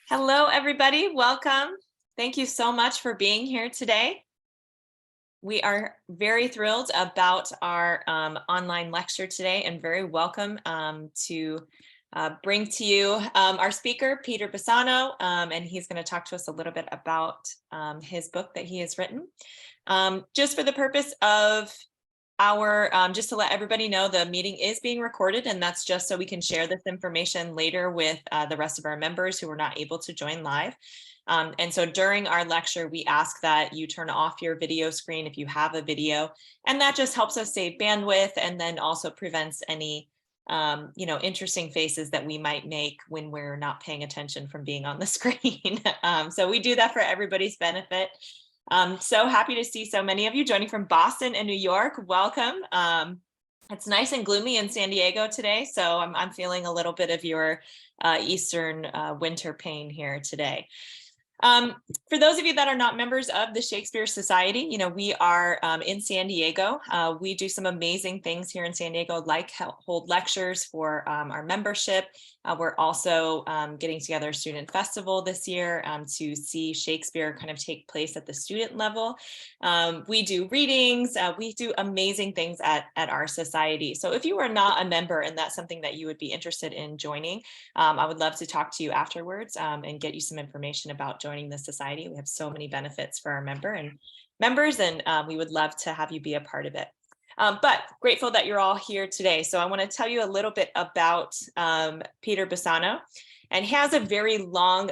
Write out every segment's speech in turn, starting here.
Hello, everybody. Welcome. Thank you so much for being here today. We are very thrilled about our online lecture today and very welcome to bring to you our speaker, Peter Bassano, and he's going to talk to us a little bit about his book that he has written. Just for the purpose of just to let everybody know, the meeting is being recorded, and that's just so we can share this information later with the rest of our members who were not able to join live. And so during our lecture, we ask that you turn off your video screen if you have a video, and that just helps us save bandwidth and then also prevents any interesting faces that we might make when we're not paying attention from being on the screen. So we do that for everybody's benefit. So happy to see so many of you joining from Boston and New York. Welcome. It's nice and gloomy in San Diego today, so I'm feeling a little bit of your Eastern winter pain here today. For those of you that are not members of the Shakespeare Society, we are in San Diego. We do some amazing things here in San Diego, like hold lectures for our membership. We're also getting together a student festival this year to see Shakespeare kind of take place at the student level. We do readings. We do amazing things at our society. So if you are not a member and that's something that you would be interested in joining, I would love to talk to you afterwards and get you some information about joining the society. We have so many benefits for our members, and we would love to have you be a part of it. But grateful that you're all here today. So I want to tell you a little bit about Peter Bassano, and he has a very long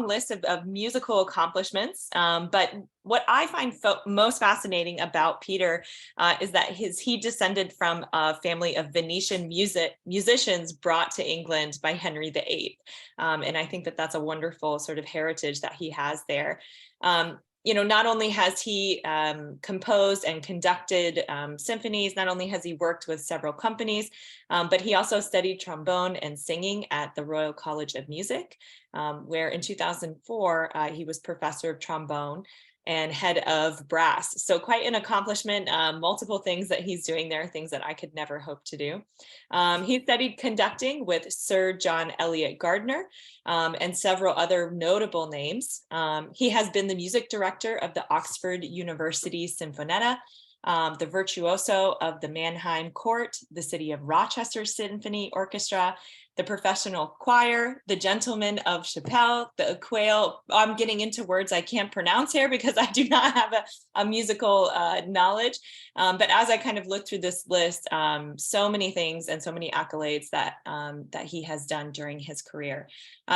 list of musical accomplishments. But what I find most fascinating about Peter is that he descended from a family of Venetian musicians brought to England by Henry VIII. And I think that that's a wonderful sort of heritage that he has there. Not only has he composed and conducted symphonies, not only has he worked with several companies, but he also studied trombone and singing at the Royal College of Music, where in 2004, he was professor of trombone and head of brass. So quite an accomplishment, multiple things that he's doing there, things that I could never hope to do. He studied conducting with Sir John Eliot Gardiner and several other notable names. He has been the music director of the Oxford University Sinfonietta, the virtuoso of the Mannheim Court, the City of Rochester Symphony Orchestra, the professional choir, the Gentlemen of Chapelle, the Quail. I'm getting into words I can't pronounce here because I do not have a musical knowledge. But as I kind of look through this list, so many things and so many accolades that he has done during his career.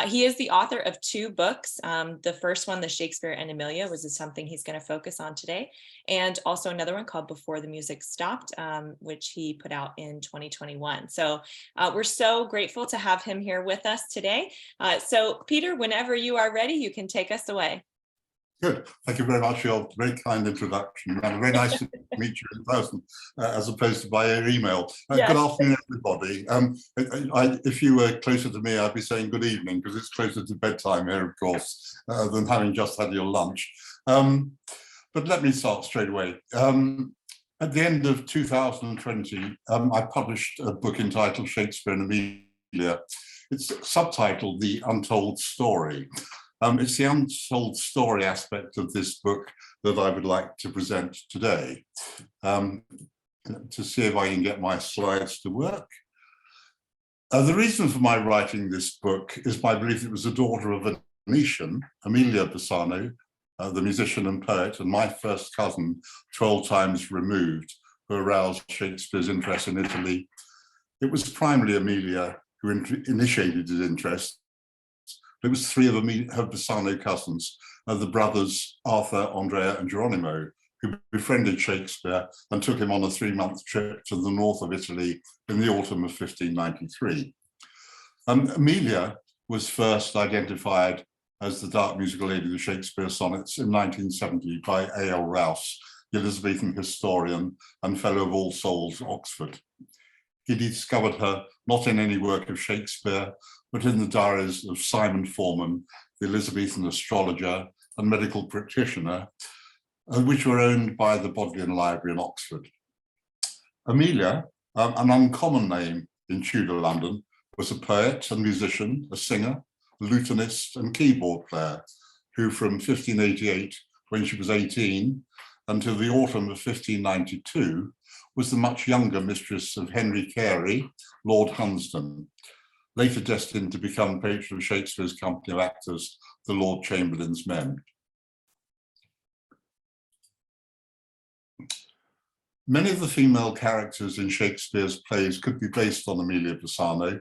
He is the author of 2 books. The first one, The Shakespeare and Emilia, was something he's going to focus on today. And also another one called Before the Music Stopped, which he put out in 2021. So we're so grateful to have him here with us today. So Peter, whenever you are ready, you can take us away. Good. Thank you very much for your very kind introduction. And very nice to meet you in person, as opposed to by email. Yes. Good afternoon, everybody. If you were closer to me, I'd be saying good evening, because it's closer to bedtime here, of course, than having just had your lunch. But let me start straight away. At the end of 2020, I published a book entitled Shakespeare and Emilia. It's subtitled The Untold Story. It's the untold story aspect of this book that I would like to present today. To see if I can get my slides to work. The reason for my writing this book is my belief it was the daughter of a Venetian, Emilia Bassano, the musician and poet, and my first cousin, 12 times removed, who aroused Shakespeare's interest in Italy. It was primarily Emilia who initiated his interest. It was 3 of her Bassano cousins, the brothers Arthur, Andrea, and Geronimo, who befriended Shakespeare and took him on a 3-month trip to the north of Italy in the autumn of 1593. Emilia was first identified as the dark musical lady of the Shakespeare Sonnets in 1970 by A.L.Rowse, the Elizabethan historian and Fellow of All Souls, Oxford. He discovered her not in any work of Shakespeare, but in the diaries of Simon Forman, the Elizabethan astrologer and medical practitioner, which were owned by the Bodleian Library in Oxford. Emilia, an uncommon name in Tudor London, was a poet and musician, a singer, lutenist and keyboard player, who from 1588, when she was 18, until the autumn of 1592, was the much younger mistress of HenryVIII, Lord Hudson, later destined to become patron of Shakespeare's company of actors, the Lord Chamberlain's Men. Many of the female characters in Shakespeare's plays could be based on Emilia Bassano,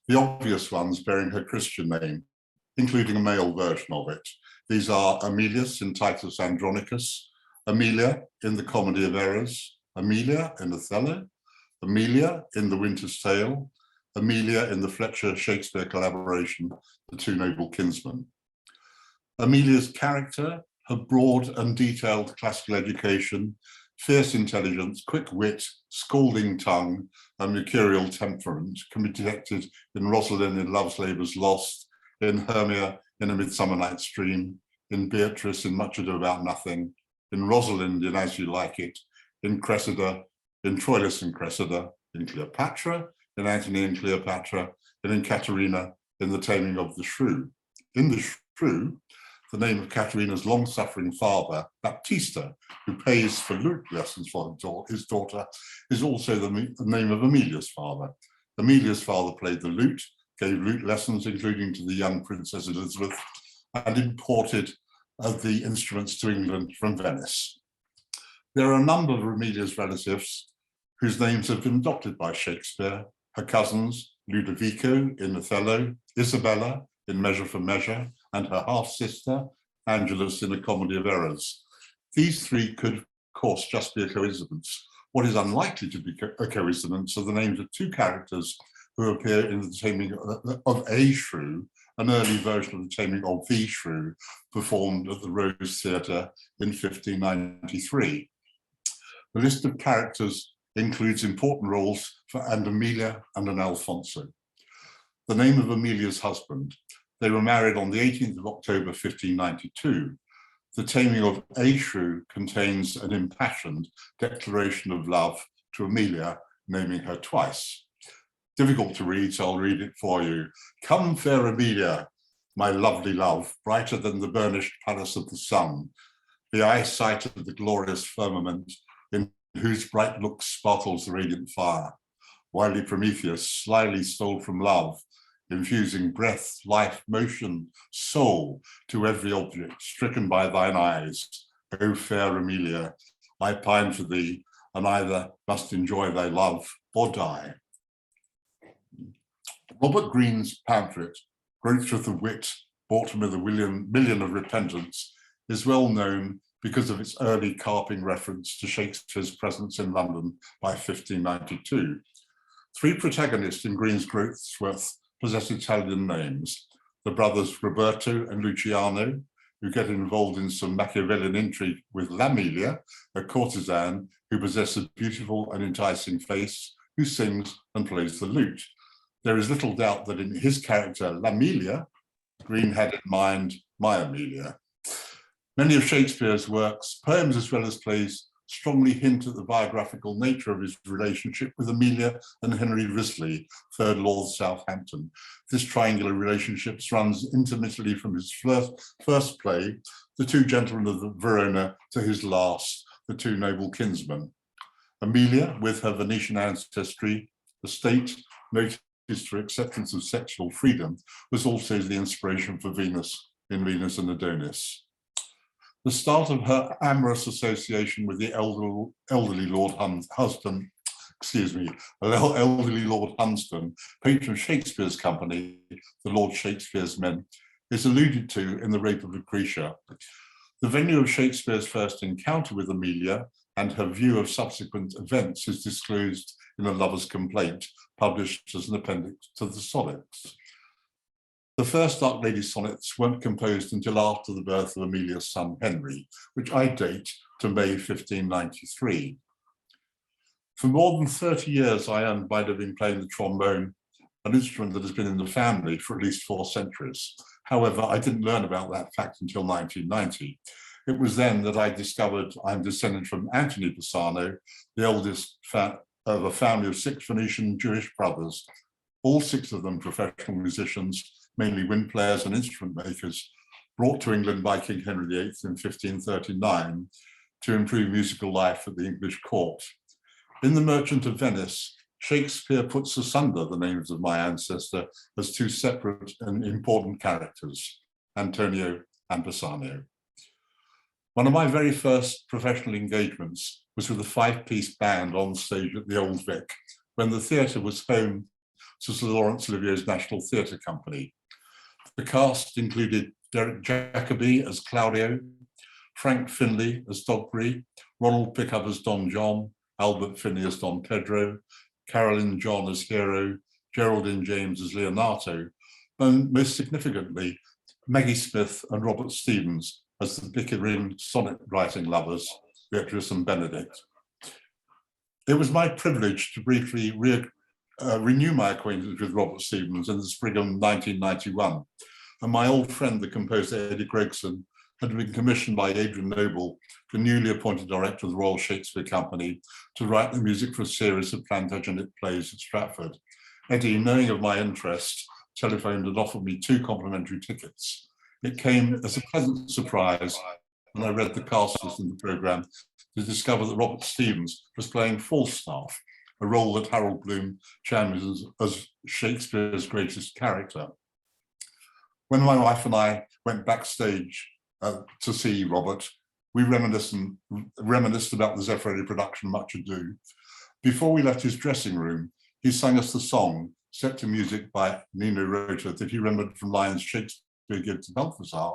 the obvious ones bearing her Christian name, including a male version of it. These are Emilius in Titus Andronicus, Emilia in the Comedy of Errors, Emilia in Othello, Emilia in The Winter's Tale, Emilia in the Fletcher-Shakespeare collaboration, The Two Noble Kinsmen. Emilia's character, her broad and detailed classical education, fierce intelligence, quick wit, scalding tongue, and mercurial temperament can be detected in Rosalind in Love's Labour's Lost, in Hermia in A Midsummer Night's Dream, in Beatrice in Much Ado About Nothing, in Rosalind in As You Like It, in Cressida, in Troilus and Cressida, in Cleopatra, in Antony and Cleopatra, and in Caterina in The Taming of the Shrew. In The Shrew, the name of Caterina's long-suffering father, Baptista, who pays for lute lessons for his daughter, is also the name of Emilia's father. Emilia's father played the lute, gave lute lessons, including to the young Princess Elizabeth, and imported the instruments to England from Venice. There are a number of Emilia's relatives whose names have been adopted by Shakespeare: her cousins, Ludovico in Othello, Isabella in Measure for Measure, and her half-sister, Angelus in A Comedy of Errors. These three could, of course, just be a coincidence. What is unlikely to be a coincidence are the names of two characters who appear in The Taming of a Shrew, an early version of The Taming of the Shrew, performed at the Rose Theatre in 1593. The list of characters includes important roles for an Emilia and an Alfonso. The name of Emilia's husband. They were married on the 18th of October, 1592. The Taming of a Shrew contains an impassioned declaration of love to Emilia, naming her twice. Difficult to read, so I'll read it for you. Come, fair Emilia, my lovely love, brighter than the burnished palace of the sun, the eyesight of the glorious firmament, in whose bright looks sparkles the radiant fire. Wily Prometheus slyly stole from love, infusing breath, life, motion, soul to every object stricken by thine eyes. O fair Emilia, I pine for thee, and either must enjoy thy love or die. Robert Greene's pamphlet, Growth of Wit, bought with a million of repentance, is well known because of its early carping reference to Shakespeare's presence in London by 1592. Three protagonists in Greene's Growthsworth possess Italian names: the brothers Roberto and Luciano, who get involved in some Machiavellian intrigue with L'Amelia, a courtesan who possesses a beautiful and enticing face, who sings and plays the lute. There is little doubt that in his character, L'Amelia, Greene had in mind my Emilia. Many of Shakespeare's works, poems as well as plays, strongly hint at the biographical nature of his relationship with Emilia and HenryVIII, 3rd Lord Southampton. This triangular relationship runs intermittently from his first play, The Two Gentlemen of Verona, to his last, The Two Noble Kinsmen. Emilia, with her Venetian ancestry, the state noticed for acceptance of sexual freedom, was also the inspiration for Venus in Venus and Adonis. The start of her amorous association with the elderly Lord Hunsdon, elderly Lord Hunsdon, patron of Shakespeare's company, the Lord Shakespeare's Men, is alluded to in The Rape of Lucretia. The venue of Shakespeare's first encounter with Emilia and her view of subsequent events is disclosed in A Lover's Complaint, published as an appendix to the Sonnets. The first Dark Lady sonnets weren't composed until after the birth of Emilia's son Henry, which I date to May 1593. For more than 30 years, I earned by living playing the trombone, an instrument that has been in the family for at least 4 centuries. However, I didn't learn about that fact until 1990. It was then that I discovered I'm descended from Anthony Bassano, the eldest of a family of 6 Venetian Jewish brothers, all 6 of them professional musicians, mainly wind players and instrument makers, brought to England by King Henry VIII in 1539 to improve musical life at the English court. In The Merchant of Venice, Shakespeare puts asunder the names of my ancestor as two separate and important characters, Antonio and Bassano. One of my very first professional engagements was with a five-piece band on stage at the Old Vic, when the theatre was home to Sir Laurence Olivier's National Theatre Company. The cast included Derek Jacobi as Claudio, Frank Finlay as Dogberry, Ronald Pickup as Don John, Albert Finney as Don Pedro, Carolyn John as Hero, Geraldine James as Leonato, and most significantly, Maggie Smith and Robert Stevens as the Pickering sonnet writing lovers, Beatrice and Benedict. It was my privilege to briefly renew my acquaintance with Robert Stevens in the spring of 1991, and my old friend, the composer Eddie Gregson, had been commissioned by Adrian Noble, the newly appointed director of the Royal Shakespeare Company, to write the music for a series of Plantagenet plays at Stratford. Eddie, knowing of my interest, telephoned and offered me 2 complimentary tickets. It came as a pleasant surprise when I read the cast list in the programme to discover that Robert Stevens was playing Falstaff, a role that Harold Bloom champions as Shakespeare's greatest character. When my wife and I went backstage to see Robert, we reminisced about the Zeffirelli production, Much Ado. Before we left his dressing room, he sang us the song, set to music by Nino Rota, that he remembered from lines Shakespeare gave to Balthazar,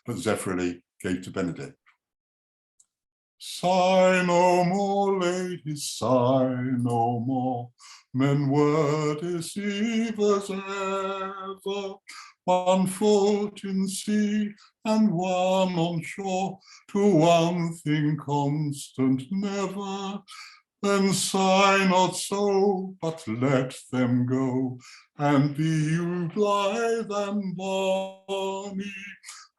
but Zeffirelli gave to Benedict. Sigh no more, ladies, sigh no more, men were deceivers ever, one foot in sea and one on shore, to one thing constant never. Then sigh not so, but let them go, and be you blithe and bonny,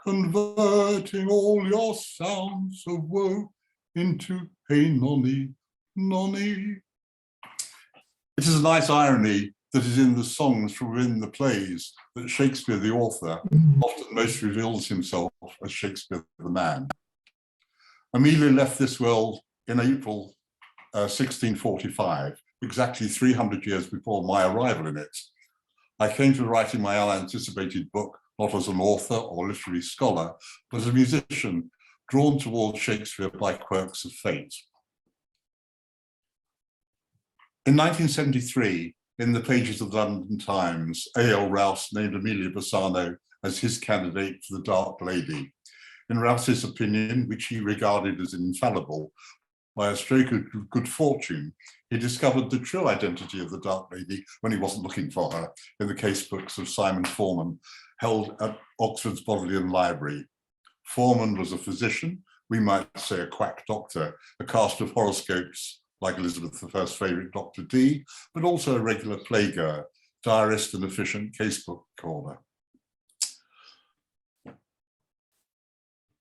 converting all your sounds of woe into hey nonny, nonny. It is a nice irony that is in the songs from within the plays that Shakespeare, the author, often most reveals himself as Shakespeare the man. Emilia left this world in April 1645, exactly 300 years before my arrival in it. I came to writing my unanticipated book not as an author or literary scholar, but as a musician drawn towards Shakespeare by quirks of fate. In 1973, in the pages of the London Times, A.L.Rowse named Emilia Bassano as his candidate for the Dark Lady. In Rouse's opinion, which he regarded as infallible, by a stroke of good fortune, he discovered the true identity of the Dark Lady when he wasn't looking for her in the casebooks of Simon Forman, held at Oxford's Bodleian Library. Forman was a physician, we might say a quack doctor, a cast of horoscopes like Elizabeth I's favourite Dr. Dee, but also a regular playgoer, diarist and efficient casebook caller.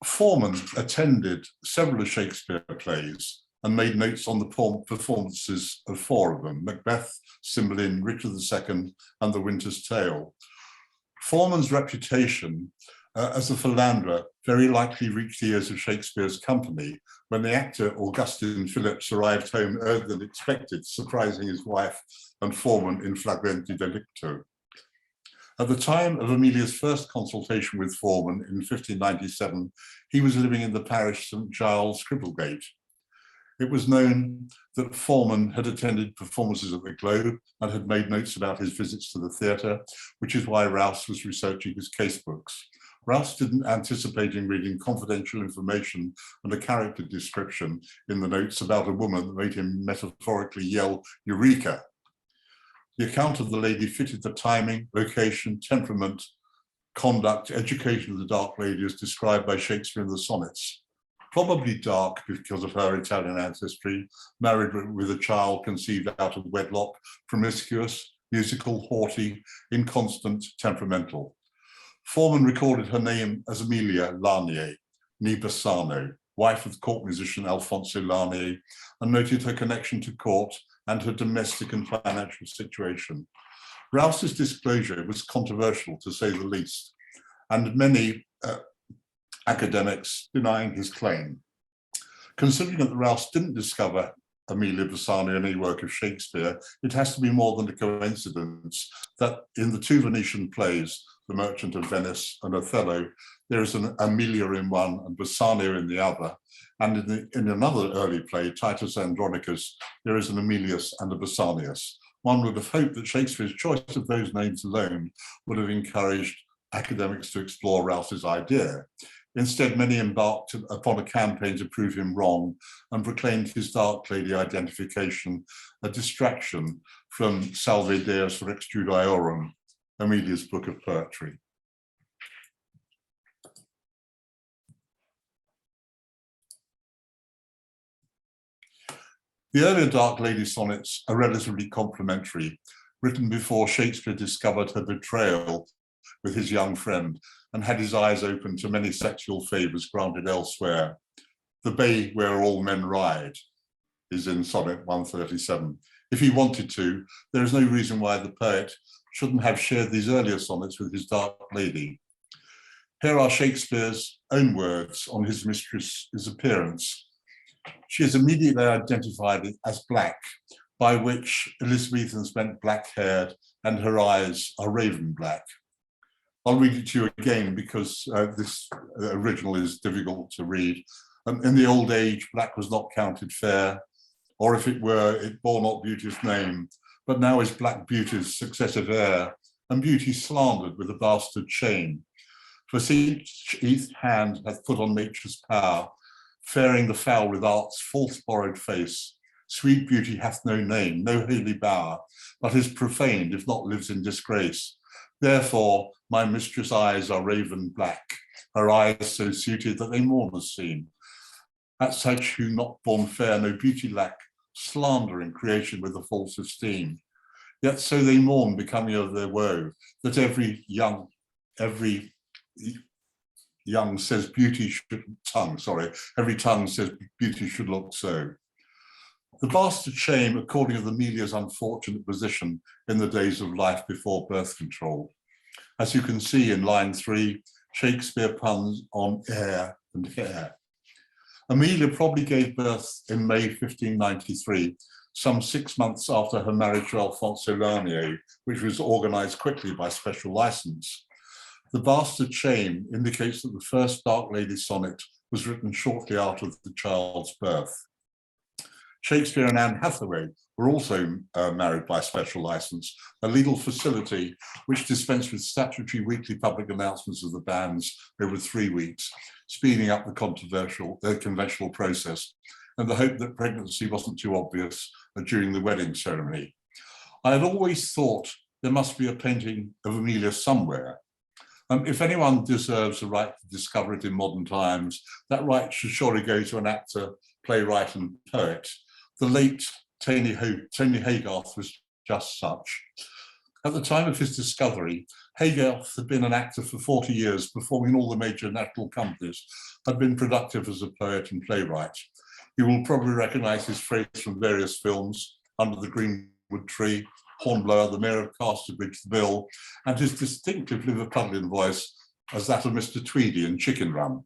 Forman attended several of Shakespeare plays and made notes on the performances of 4 of them, Macbeth, Cymbeline, Richard II, and The Winter's Tale. Forman's reputation as a philanderer very likely reached the ears of Shakespeare's company when the actor Augustine Phillips arrived home earlier than expected, surprising his wife and Forman in flagrante delicto. At the time of Emilia's first consultation with Forman in 1597, he was living in the parish St. Giles, Cripplegate. It was known that Forman had attended performances at the Globe and had made notes about his visits to the theatre, which is why Rowse was researching his casebooks. Rowse didn't anticipate reading confidential information and a character description in the notes about a woman that made him metaphorically yell, "Eureka!" The account of the lady fitted the timing, location, temperament, conduct, education of the Dark Lady as described by Shakespeare in the Sonnets. Probably dark because of her Italian ancestry, married with a child conceived out of wedlock, promiscuous, musical, haughty, inconstant, temperamental. Forman recorded her name as Emilia Larnier, née Bassano, wife of court musician Alfonso Larnier, and noted her connection to court and her domestic and financial situation. Rouse's disclosure was controversial, to say the least, and many academics denying his claim. Considering that Rouse didn't discover Emilia Bassano in any work of Shakespeare, it has to be more than a coincidence that in the two Venetian plays, The Merchant of Venice and Othello, there is an Emilia in one and Bassano in the other. And in another early play, Titus Andronicus, there is an Emilius and a Bassanius. One would have hoped that Shakespeare's choice of those names alone would have encouraged academics to explore Rouse's idea. Instead, many embarked upon a campaign to prove him wrong and proclaimed his dark lady identification a distraction from Salve Deus Rex Judaeorum, Emilia's book of poetry. The earlier Dark Lady sonnets are relatively complimentary, written before Shakespeare discovered her betrayal with his young friend and had his eyes open to many sexual favors granted elsewhere. The bay where all men ride is in sonnet 137. If he wanted to, there is no reason why the poet shouldn't have shared these earlier sonnets with his Dark Lady. Here are Shakespeare's own words on his mistress's appearance. She is immediately identified as black, by which Elizabethans meant black-haired, and her eyes are raven black. I'll read it to you again because this original is difficult to read. In the old age, black was not counted fair, or if it were, it bore not beauty's name. But now is black beauty's successive heir, and beauty slandered with a bastard shame. For each hand hath put on nature's power, faring the foul with art's false borrowed face. Sweet beauty hath no name, no holy bower, but is profaned if not lives in disgrace. Therefore, my mistress' eyes are raven black, her eyes so suited that they mourners seem. At such who not born fair no beauty lack, slandering creation with a false esteem. Yet so they mourn, becoming of their woe, that every young says beauty should, every tongue says beauty should look so. The bastard shame according to Emilia's unfortunate position in the days of life before birth control. As you can see in line 3, Shakespeare puns on heir and hair. Emilia probably gave birth in May 1593, some 6 months after her marriage to Alfonso Lamio, which was organized quickly by special license. The bastard shame indicates that the first Dark Lady sonnet was written shortly after the child's birth. Shakespeare and Anne Hathaway were also married by special license, a legal facility which dispensed with statutory weekly public announcements of the banns over 3 weeks, speeding up the conventional process, and the hope that pregnancy wasn't too obvious during the wedding ceremony. I had always thought there must be a painting of Emilia somewhere. If anyone deserves the right to discover it in modern times, that right should surely go to an actor, playwright, and poet. The late Tony Haygarth was just such. At the time of his discovery, Haygarth had been an actor for 40 years, performing in all the major national companies, had been productive as a poet and playwright. You will probably recognize his phrase from various films, Under the Greenwood Tree, Hornblower, The Mayor of Casterbridge, The Bill, and his distinctive Liverpudlian voice as that of Mr. Tweedy in Chicken Run.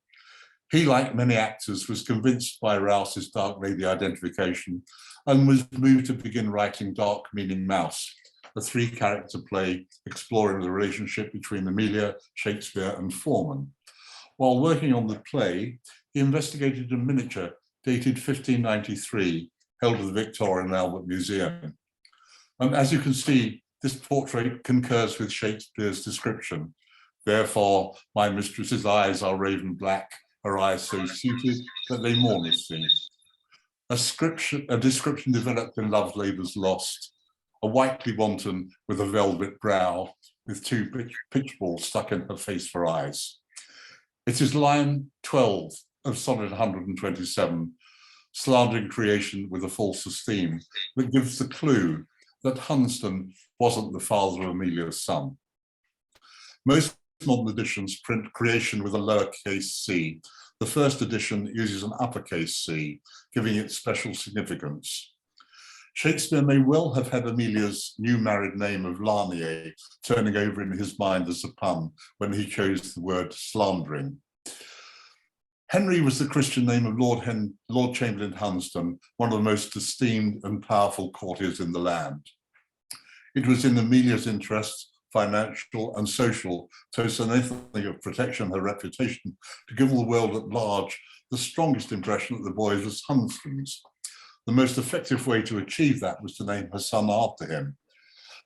He, like many actors, was convinced by Rouse's Dark Lady identification and was moved to begin writing Dark Meaning Mouse, a 3-character play exploring the relationship between Emilia, Shakespeare, and Foreman. While working on the play, he investigated a miniature dated 1593, held at the Victoria and Albert Museum. As you can see, this portrait concurs with Shakespeare's description. Therefore, my mistress's eyes are raven black, her eyes so suited that they mourners see. A description developed in Love Labour's Lost, a whitely wanton with a velvet brow, with 2 pitchballs stuck in her face for eyes. It is line 12 of sonnet 127, slandering creation with a false esteem, that gives the clue that Hudson wasn't the father of Emilia's son. Most modern editions print creation with a lowercase c. The first edition uses an uppercase c, giving it special significance. Shakespeare may well have had Emilia's new married name of Lanier turning over in his mind as a pun when he chose the word slandering. Henry was the Christian name of Lord Chamberlain Hunsdon, one of the most esteemed and powerful courtiers in the land. It was in Emilia's interests, financial and social, to say nothing of protection her reputation, to give the world at large the strongest impression that the boy was Hunsdon's. The most effective way to achieve that was to name her son after him.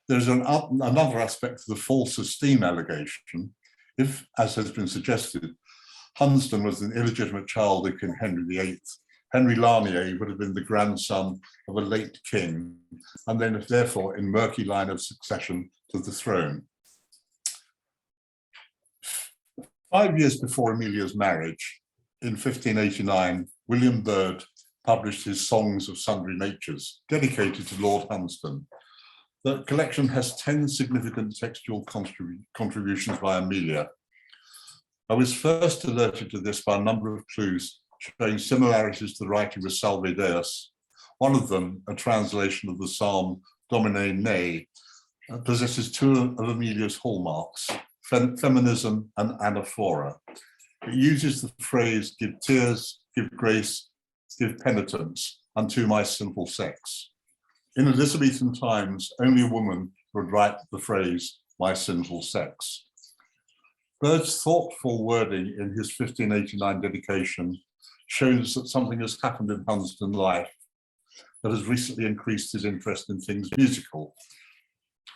There's another aspect to the false esteem allegation. If, as has been suggested, Hunsdon was an illegitimate child of King Henry VIII, Henry Lanier would have been the grandson of a late king, and then therefore in murky line of succession to the throne. 5 years before Emilia's marriage, in 1589, William Byrd published his Songs of Sundry Natures, dedicated to Lord Hunsdon. The collection has 10 significant textual contributions by Emilia. I was first alerted to this by a number of clues showing similarities to the writing of Salve Deus. One of them, a translation of the psalm Domine Ne, possesses two of Emilia's hallmarks, feminism and anaphora. It uses the phrase, give tears, give grace, give penitence unto my simple sex. In Elizabethan times, only a woman would write the phrase, my sinful sex. Byrd's thoughtful wording in his 1589 dedication shows that something has happened in Hunsdon's life that has recently increased his interest in things musical.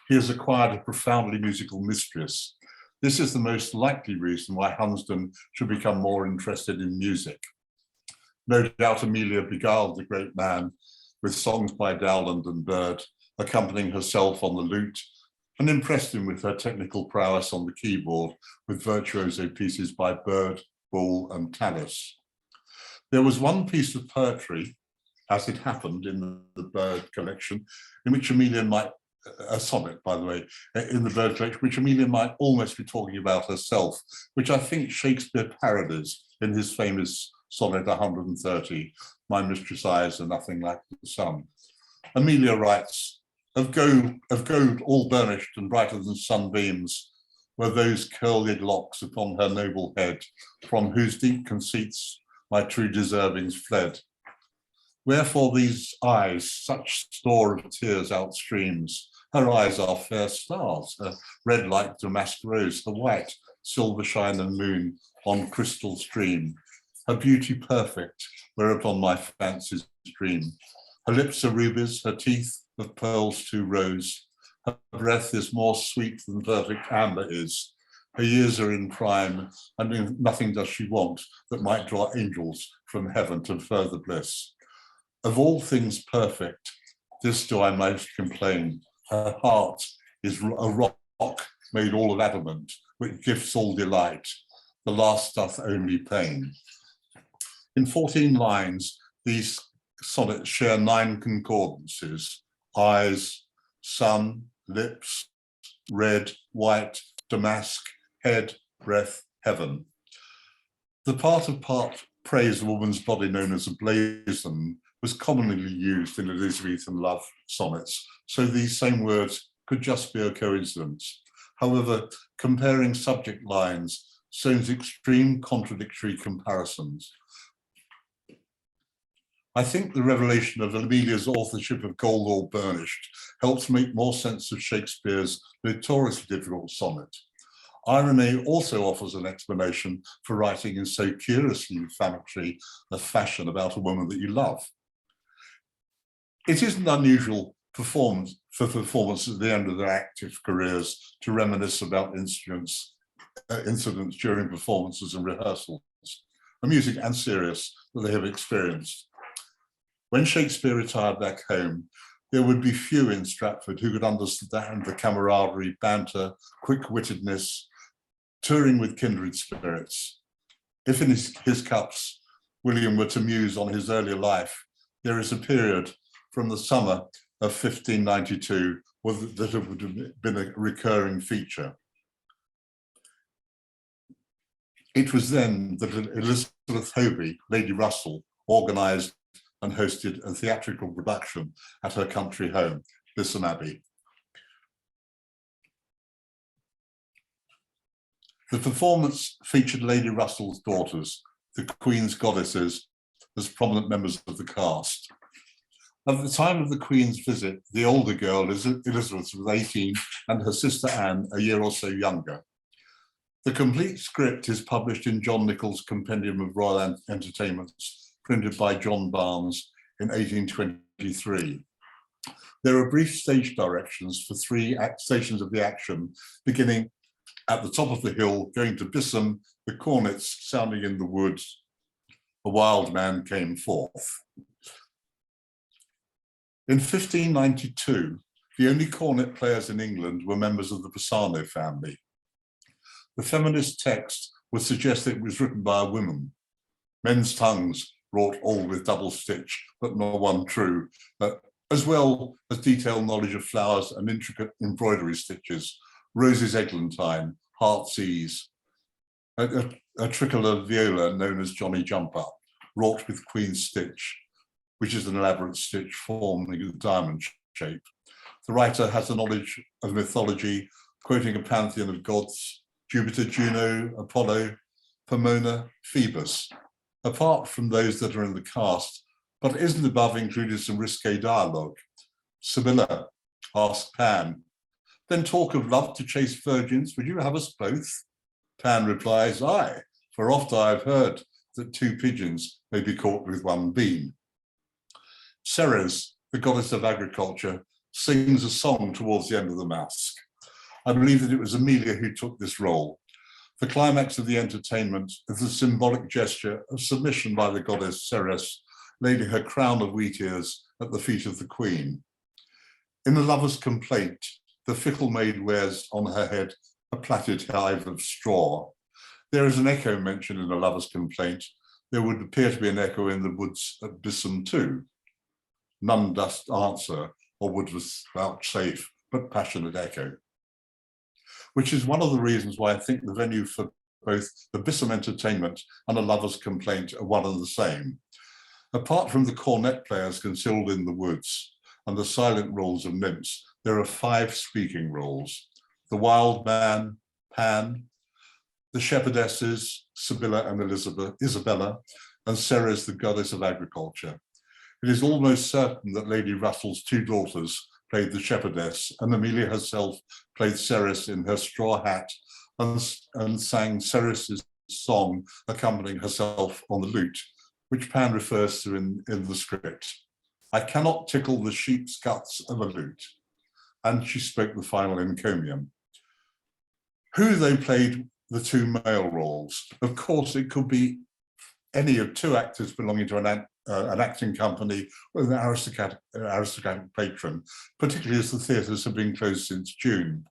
He has acquired a profoundly musical mistress. This is the most likely reason why Hunsdon should become more interested in music. No doubt Emilia beguiled the great man with songs by Dowland and Byrd, accompanying herself on the lute, and impressed him with her technical prowess on the keyboard with virtuoso pieces by Byrd, Bull and Tallis. There was one piece of poetry, as it happened in the Byrd collection, in which Emilia might, a sonnet by the way, in the Byrd collection, which Emilia might almost be talking about herself, which I think Shakespeare parodies in his famous sonnet 130, my mistress' eyes are nothing like the sun. Emilia writes, of gold all burnished and brighter than sunbeams were those curled locks upon her noble head, from whose deep conceits my true deservings fled. Wherefore these eyes, such store of tears outstreams, her eyes are fair stars, her red like damask rose, the white, silver shine and moon on crystal stream, her beauty perfect, whereupon my fancies dream. Her lips are rubies, her teeth of pearls to rose, her breath is more sweet than perfect amber is. Her years are in prime, and nothing does she want that might draw angels from heaven to further bliss. Of all things perfect, this do I most complain. Her heart is a rock made all of adamant, which gives all delight. The last doth only pain. In 14 lines, these sonnets share 9 concordances: eyes, sun, lips, red, white, damask, head, breath, heaven. The part praise a woman's body known as a blazon was commonly used in Elizabethan love sonnets, so these same words could just be a coincidence. However, comparing subject lines shows extreme contradictory comparisons. I think the revelation of Emilia's authorship of Gold All Burnished helps make more sense of Shakespeare's notoriously difficult sonnet. Irony also offers an explanation for writing in so curiously inflammatory a fashion about a woman that you love. It isn't unusual for performers at the end of their active careers to reminisce about incidents during performances and rehearsals, amusing and serious, that they have experienced. When Shakespeare retired back home, there would be few in Stratford who could understand the camaraderie, banter, quick-wittedness, touring with kindred spirits. If in his cups William were to muse on his earlier life, there is a period from the summer of 1592 that it would have been a recurring feature. It was then that Elizabeth Hoby, Lady Russell, organised and hosted a theatrical production at her country home, Bisham Abbey. The performance featured Lady Russell's daughters, the Queen's goddesses, as prominent members of the cast. At the time of the Queen's visit, the older girl, Elizabeth, was 18, and her sister Anne, a year or so younger. The complete script is published in John Nichol's Compendium of Royal Entertainments, printed by John Barnes in 1823. There are brief stage directions for 3 stations of the action, beginning at the top of the hill, going to Bisham, the cornets sounding in the woods. A wild man came forth. In 1592, the only cornet players in England were members of the Bassano family. The feminist text would suggest that it was written by a woman. Men's tongues wrought all with double stitch, but not one true, as well as detailed knowledge of flowers and intricate embroidery stitches, roses eglantine, heart's ease, a tricolour viola known as Johnny Jump Up, wrought with queen's stitch, which is an elaborate stitch forming a diamond shape. The writer has a knowledge of mythology, quoting a pantheon of gods: Jupiter, Juno, Apollo, Pomona, Phoebus, apart from those that are in the cast, but isn't above included some risque dialogue. Sibylla asked Pan, "Then talk of love to chase virgins, would you have us both?" Pan replies, "Aye, for oft I have heard that 2 pigeons may be caught with 1 beam." Ceres, the goddess of agriculture, sings a song towards the end of the masque. I believe that it was Emilia who took this role. The climax of the entertainment is a symbolic gesture of submission by the goddess Ceres, laying her crown of wheat ears at the feet of the queen. In A Lover's Complaint, the fickle maid wears on her head a plaited hive of straw. There is an echo mentioned in A Lover's Complaint. There would appear to be an echo in the woods at Bisham too. None dost answer, or would vouchsafe, but passionate echo. Which is one of the reasons why I think the venue for both the Bisham entertainment and A Lover's Complaint are one and the same. Apart from the cornet players concealed in the woods and the silent roles of nymphs, there are 5 speaking roles: the wild man, Pan, the shepherdesses, Sibylla and Isabella, and Ceres, the goddess of agriculture. It is almost certain that Lady Russell's 2 daughters played the shepherdess, and Emilia herself played Ceres in her straw hat and sang Ceres's song, accompanying herself on the lute, which Pan refers to in the script. "I cannot tickle the sheep's guts of a lute," and she spoke the final encomium. Who they played the 2 male roles? Of course, it could be any of 2 actors belonging to an acting company with an aristocratic patron, particularly as the theatres have been closed since June.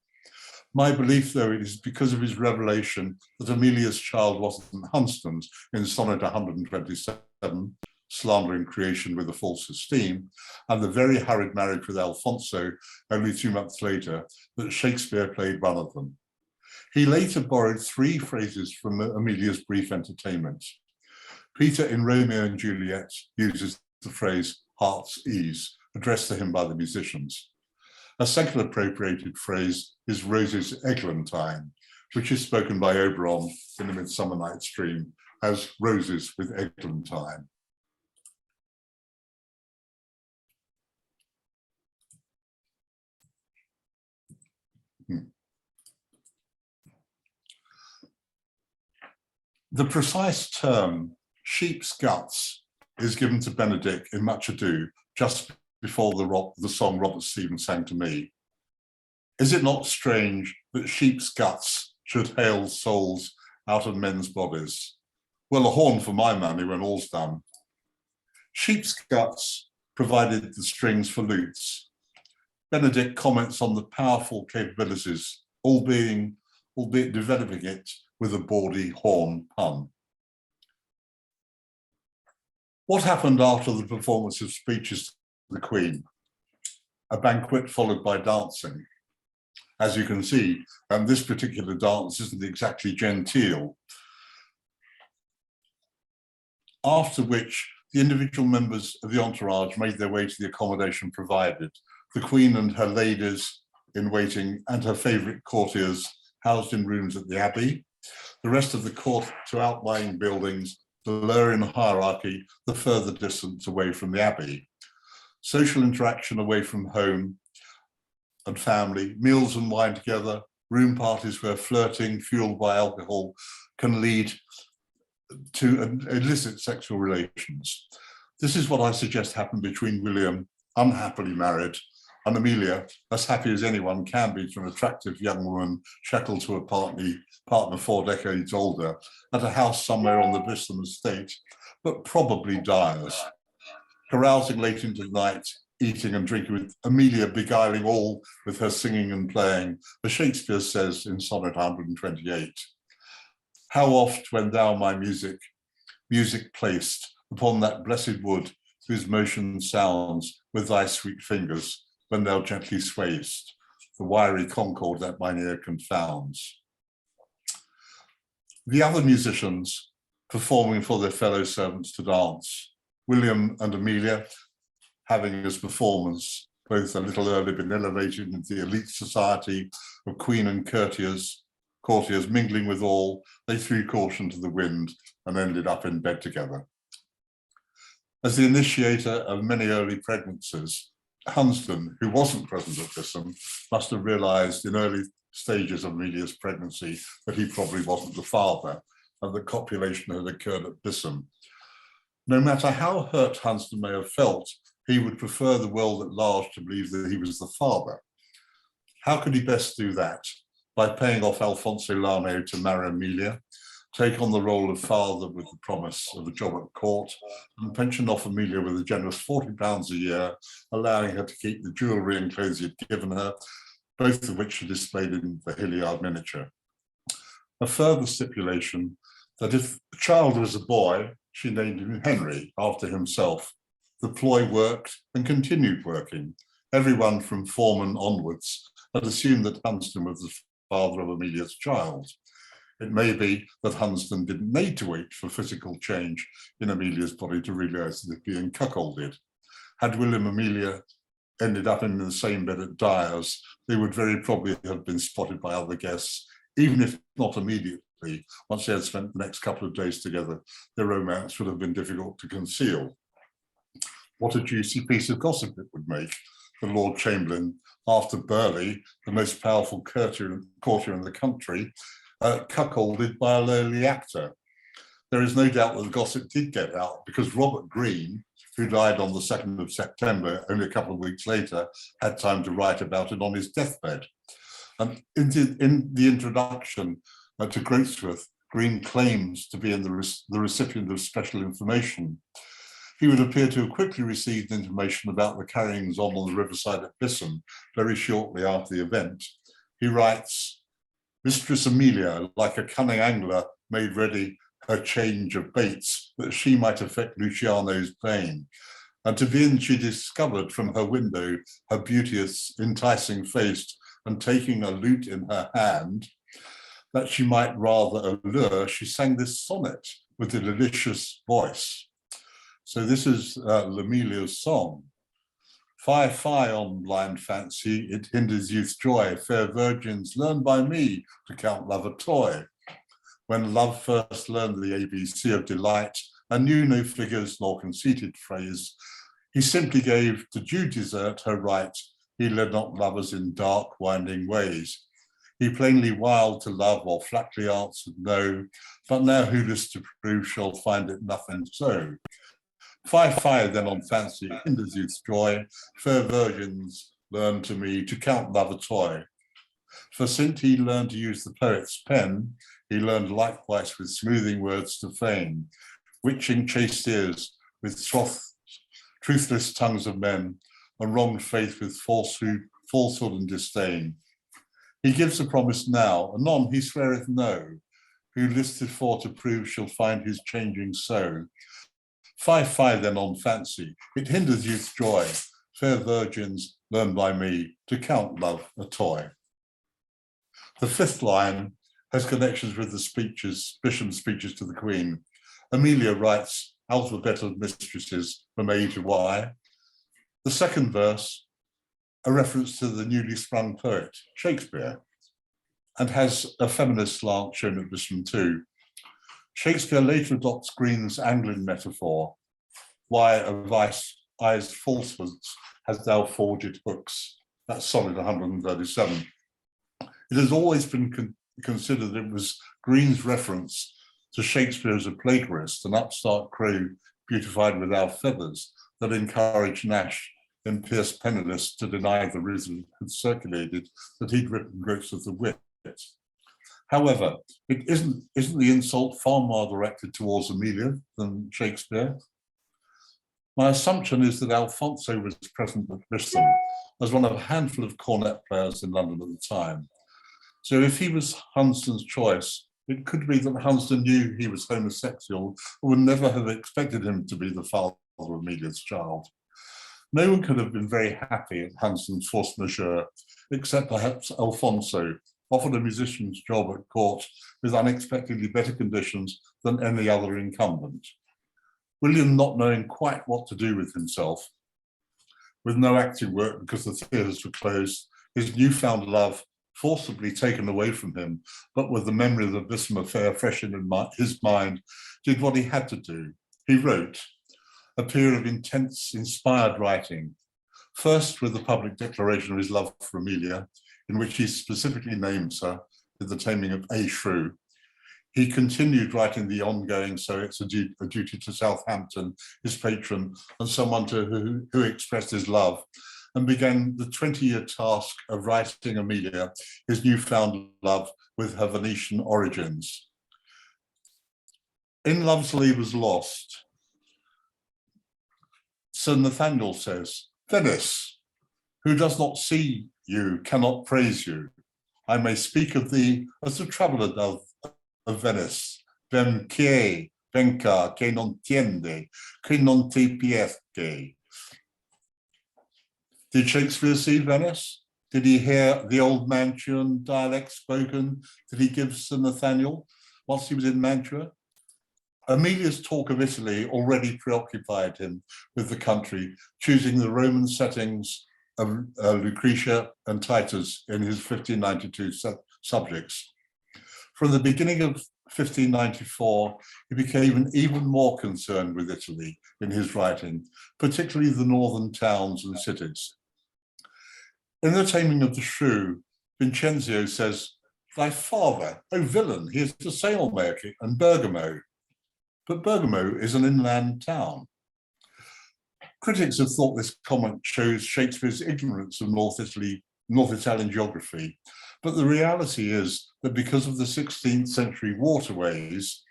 My belief, though, it is because of his revelation that Emilia's child wasn't Hunston's in Sonnet 127, slandering creation with a false esteem, and the very hurried marriage with Alfonso only 2 months later, that Shakespeare played one of them. He later borrowed 3 phrases from Emilia's brief entertainment. Peter in Romeo and Juliet uses the phrase heart's ease, addressed to him by the musicians. A second appropriated phrase is roses eglantine, which is spoken by Oberon in A Midsummer Night's Dream as roses with eglantine. The precise term sheep's guts is given to Benedict in Much Ado, just before the song Robert Stevens sang to me. Is it not strange that sheep's guts should hail souls out of men's bodies? Well, a horn for my money when all's done. Sheep's guts provided the strings for lutes. Benedict comments on the powerful capabilities, albeit developing it with a bawdy horn pun. What happened after the performance of speeches to the Queen? A banquet followed by dancing. As you can see, this particular dance isn't exactly genteel. After which the individual members of the entourage made their way to the accommodation provided. The Queen and her ladies in waiting and her favourite courtiers housed in rooms at the Abbey. The rest of the court to outlying buildings, the lower in hierarchy, the further distance away from the Abbey. Social interaction away from home and family, meals and wine together, room parties where flirting, fueled by alcohol, can lead to illicit sexual relations. This is what I suggest happened between William, unhappily married, and Emilia, as happy as anyone can be to an attractive young woman shackled to a partner 4 decades older, at a house somewhere on the Bisham estate, but probably Dyer's. Carousing late into the night, eating and drinking, with Emilia beguiling all with her singing and playing, as Shakespeare says in Sonnet 128. How oft when thou my music placed upon that blessed wood, whose motion sounds with thy sweet fingers, when thou gently swayest, the wiry concord that mine ear confounds. The other musicians performing for their fellow servants to dance, William and Emilia having as performers both a little early been elevated into the elite society of queen and courtiers, mingling with all, they threw caution to the wind and ended up in bed together. As the initiator of many early pregnancies, Hudson, who wasn't present at Bisham, must have realised in early stages of Emilia's pregnancy that he probably wasn't the father and that copulation had occurred at Bisham. No matter how hurt Hudson may have felt, he would prefer the world at large to believe that he was the father. How could he best do that? By paying off Alfonso Lano to marry Emilia, take on the role of father with the promise of a job at court, and pension off Emilia with a generous £40 a year, allowing her to keep the jewellery and clothes he'd given her, both of which are displayed in the Hilliard miniature. A further stipulation that if the child was a boy, she named him Henry after himself. The ploy worked and continued working. Everyone from Foreman onwards had assumed that Hudson was the father of Emilia's child. It may be that Hudson didn't need to wait for physical change in Emilia's body to realise that he'd been cuckolded. Had William and Emilia ended up in the same bed at Dyer's, they would very probably have been spotted by other guests, even if not immediately. Once they had spent the next couple of days together, their romance would have been difficult to conceal. What a juicy piece of gossip it would make. The Lord Chamberlain, after Burleigh, the most powerful courtier in the country, cuckolded by a lowly actor. There is no doubt that the gossip did get out because Robert Greene, who died on the 2nd of September, only a couple of weeks later, had time to write about it on his deathbed. And in the introduction to Groatsworth, Greene claims to be the recipient of special information. He would appear to have quickly received information about the carryings on the riverside at Bisham very shortly after the event. He writes, Mistress Emilia, like a cunning angler, made ready her change of baits that she might effect Luciano's pain. And to begin, she discovered from her window her beauteous, enticing face, and taking a lute in her hand, that she might rather allure, she sang this sonnet with a delicious voice. So this is Emilia's song. Fie, fie on blind fancy, it hinders youth's joy. Fair virgins, learn by me to count love a toy. When love first learned the ABC of delight, and knew no figures nor conceited phrase, he simply gave to due desert her right. He led not lovers in dark, winding ways. He plainly wiled to love or flatly answered no, but now who lists to prove shall find it nothing so. Fie, fie then on fancy, hinders youth's joy. Fair virgins, learn to me to count love a toy. For since he learned to use the poet's pen, he learned likewise with smoothing words to feign, witching chaste ears with truthless tongues of men, and wronged faith with falsehood and disdain. He gives a promise now, anon he sweareth no. Who listed for to prove shall find his changing so. Fie, fie then on fancy, it hinders youth's joy. Fair virgins, learn by me to count love a toy. The 5th line has connections with the speeches, Bisham's speeches to the Queen. Emilia writes alphabet of mistresses from A to Y. The second verse, a reference to the newly sprung poet, Shakespeare, and has a feminist slant shown at this one too. Shakespeare later adopts Green's Anglin metaphor, why of eyes falsehoods hast thou forged hooks. That's sonnet 137. It has always been considered it was Green's reference to Shakespeare as a plagiarist, an upstart crow beautified with our feathers, that encouraged Nash in Pierce Penniless to deny the reason had circulated that he'd written Groats of the Wit. However, it isn't the insult far more directed towards Emilia than Shakespeare? My assumption is that Alfonso was present at Bristol as one of a handful of cornet players in London at the time. So if he was Hunston's choice, it could be that Hunston knew he was homosexual and would never have expected him to be the father of Emilia's child. No one could have been very happy at Hunston's force majeure, except perhaps Alfonso, offered a musician's job at court with unexpectedly better conditions than any other incumbent. William, not knowing quite what to do with himself, with no acting work because the theatres were closed, his newfound love forcibly taken away from him, but with the memory of the Bisham affair fresh in his mind, did what he had to do. He wrote a period of intense, inspired writing, first with the public declaration of his love for Emilia, in which he specifically names her with the taming of A. Shrew. He continued writing the ongoing So It's a Duty to Southampton, his patron, and someone to who expressed his love, and began the 20-year task of writing Emilia, his newfound love, with her Venetian origins. In Love's Labour's Lost, Sir Nathaniel says, Venice, who does not see you cannot praise you. I may speak of thee as the traveller doth of Venice. Vem que venca que non tiende, que non te piesque. Did Shakespeare see Venice? Did he hear the old Mantuan dialect spoken? Did he give Sir Nathaniel whilst he was in Mantua? Emilia's talk of Italy already preoccupied him with the country, choosing the Roman settings of Lucretia and Titus in his 1592 subjects. From the beginning of 1594, he became even more concerned with Italy in his writing, particularly the northern towns and cities. In The Taming of the Shrew, Vincenzio says, thy father, O villain, he is a sailmaker and Bergamo. But Bergamo is an inland town. Critics have thought this comment shows Shakespeare's ignorance of North Italian geography, but the reality is that because of the 16th century waterways,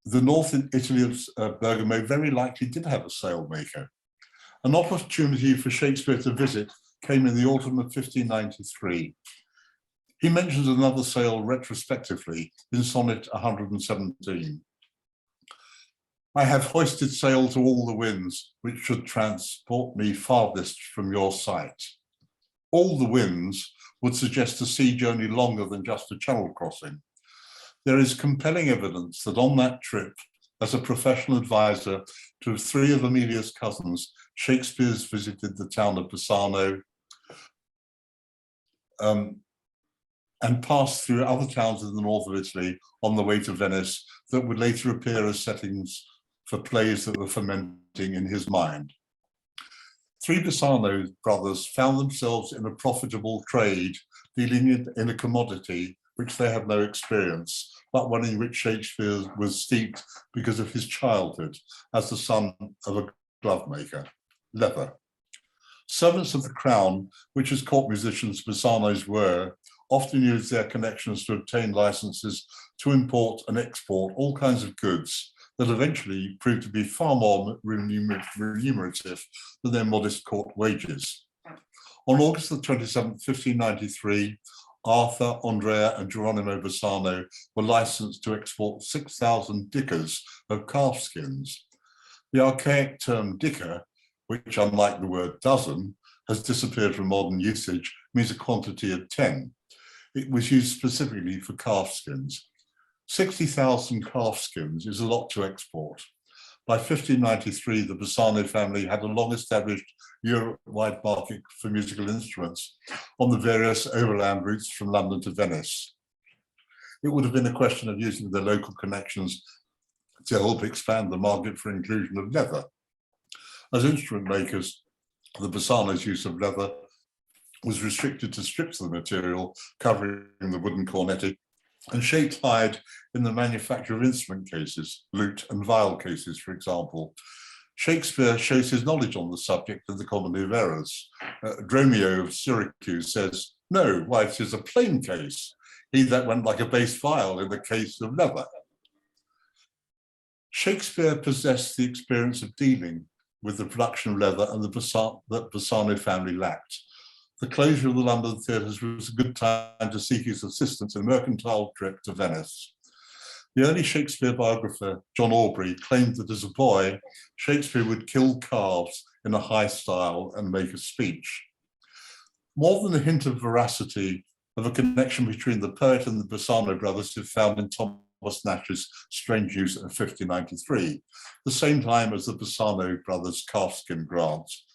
the North Italy of Bergamo very likely did have a sailmaker. An opportunity for Shakespeare to visit came in the autumn of 1593. He mentions another sail retrospectively in sonnet 117. I have hoisted sail to all the winds, which should transport me farthest from your sight. All the winds would suggest a sea journey longer than just a channel crossing. There is compelling evidence that on that trip, as a professional advisor to 3 of Emilia's cousins, Shakespeare's visited the town of Bassano and passed through other towns in the north of Italy on the way to Venice that would later appear as settings for plays that were fermenting in his mind. 3 Bassano brothers found themselves in a profitable trade, dealing in a commodity which they had no experience, but one in which Shakespeare was steeped because of his childhood as the son of a glove maker, leather. Servants of the crown, which as court musicians Bassanos were, often used their connections to obtain licenses to import and export all kinds of goods that eventually proved to be far more remunerative than their modest court wages. On August the 27th, 1593, Arthur, Andrea, and Geronimo Bassano were licensed to export 6,000 dickers of calf skins. The archaic term dicker, which unlike the word dozen, has disappeared from modern usage, means a quantity of 10. It was used specifically for calf skins. 60,000 calf skins is a lot to export. By 1593, the Bassano family had a long-established Europe-wide market for musical instruments on the various overland routes from London to Venice. It would have been a question of using their local connections to help expand the market for inclusion of leather. As instrument makers, the Bassano's use of leather was restricted to strips of the material covering the wooden cornetti and shaped hide in the manufacture of instrument cases, lute and viol cases, for example. Shakespeare shows his knowledge on the subject in the Comedy of Errors. Dromio of Syracuse says, "No, why, it is a plain case. He that went like a bass viol in the case of leather." Shakespeare possessed the experience of dealing with the production of leather and that Bassano family lacked. The closure of the London theatres was a good time to seek his assistance in a mercantile trip to Venice. The early Shakespeare biographer, John Aubrey, claimed that as a boy, Shakespeare would kill calves in a high style and make a speech. More than a hint of veracity of a connection between the poet and the Bassano brothers is found in Thomas Nash's Strange Use of 1593, the same time as the Bassano brothers' calfskin grants.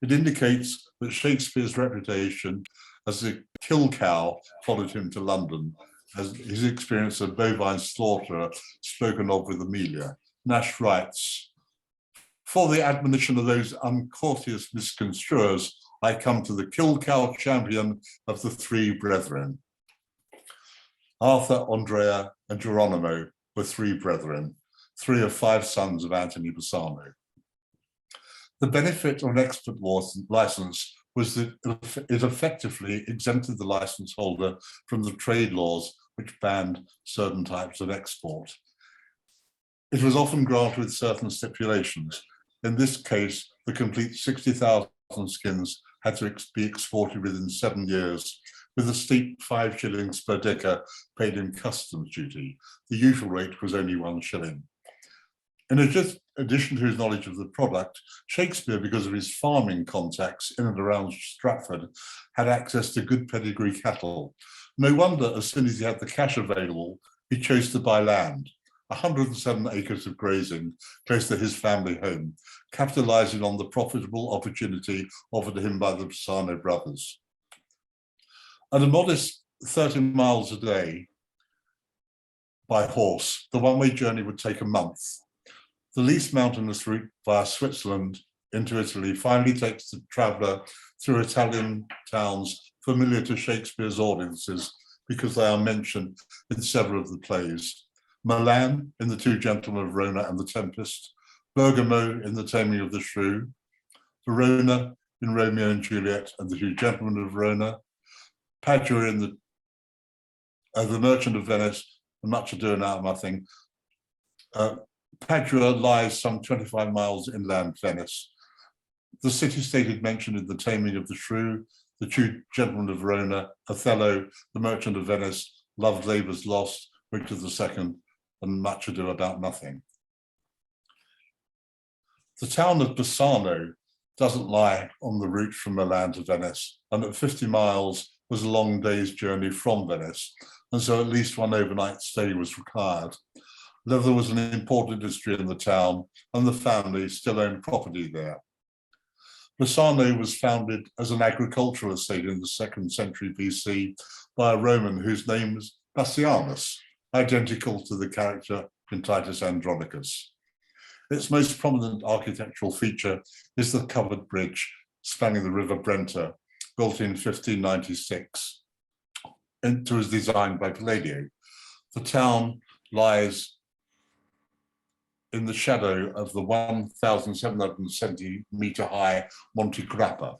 It indicates that Shakespeare's reputation as a kill cow followed him to London, as his experience of bovine slaughter spoken of with Emilia. Nash writes, "For the admonition of those uncourteous misconstruers, I come to the kill cow champion of the three brethren." Arthur, Andrea, and Geronimo were three brethren, 3 of 5 sons of Anthony Bassano. The benefit of an export license was that it effectively exempted the license holder from the trade laws which banned certain types of export. It was often granted with certain stipulations. In this case, the complete 60,000 skins had to be exported within 7 years, with a steep 5 shillings per dicker paid in customs duty. The usual rate was only 1 shilling. In addition to his knowledge of the product, Shakespeare, because of his farming contacts in and around Stratford, had access to good pedigree cattle. No wonder, as soon as he had the cash available, he chose to buy land, 107 acres of grazing close to his family home, capitalizing on the profitable opportunity offered to him by the Bassano brothers. At a modest 30 miles a day by horse, the one-way journey would take a month. The least mountainous route via Switzerland into Italy finally takes the traveller through Italian towns familiar to Shakespeare's audiences because they are mentioned in several of the plays. Milan in The Two Gentlemen of Verona and the Tempest, Bergamo in The Taming of the Shrew, Verona in Romeo and Juliet and the Two Gentlemen of Verona, Padua in the Merchant of Venice, and Much Ado About Nothing. Padua lies some 25 miles inland Venice. The city-state is mentioned in The Taming of the Shrew, The Two Gentlemen of Verona, Othello, The Merchant of Venice, Love Labour's Lost, Richard II, and Much Ado About Nothing. The town of Bassano doesn't lie on the route from Milan to Venice, and at 50 miles was a long day's journey from Venice, and so at least one overnight stay was required. Leather was an important industry in the town, and the family still owned property there. Bassano was founded as an agricultural estate in the 2nd century BC by a Roman whose name was Bassianus, identical to the character in Titus Andronicus. Its most prominent architectural feature is the covered bridge spanning the River Brenta, built in 1596. It was designed by Palladio. The town lies in the shadow of the 1,770 metre-high Monte Grappa.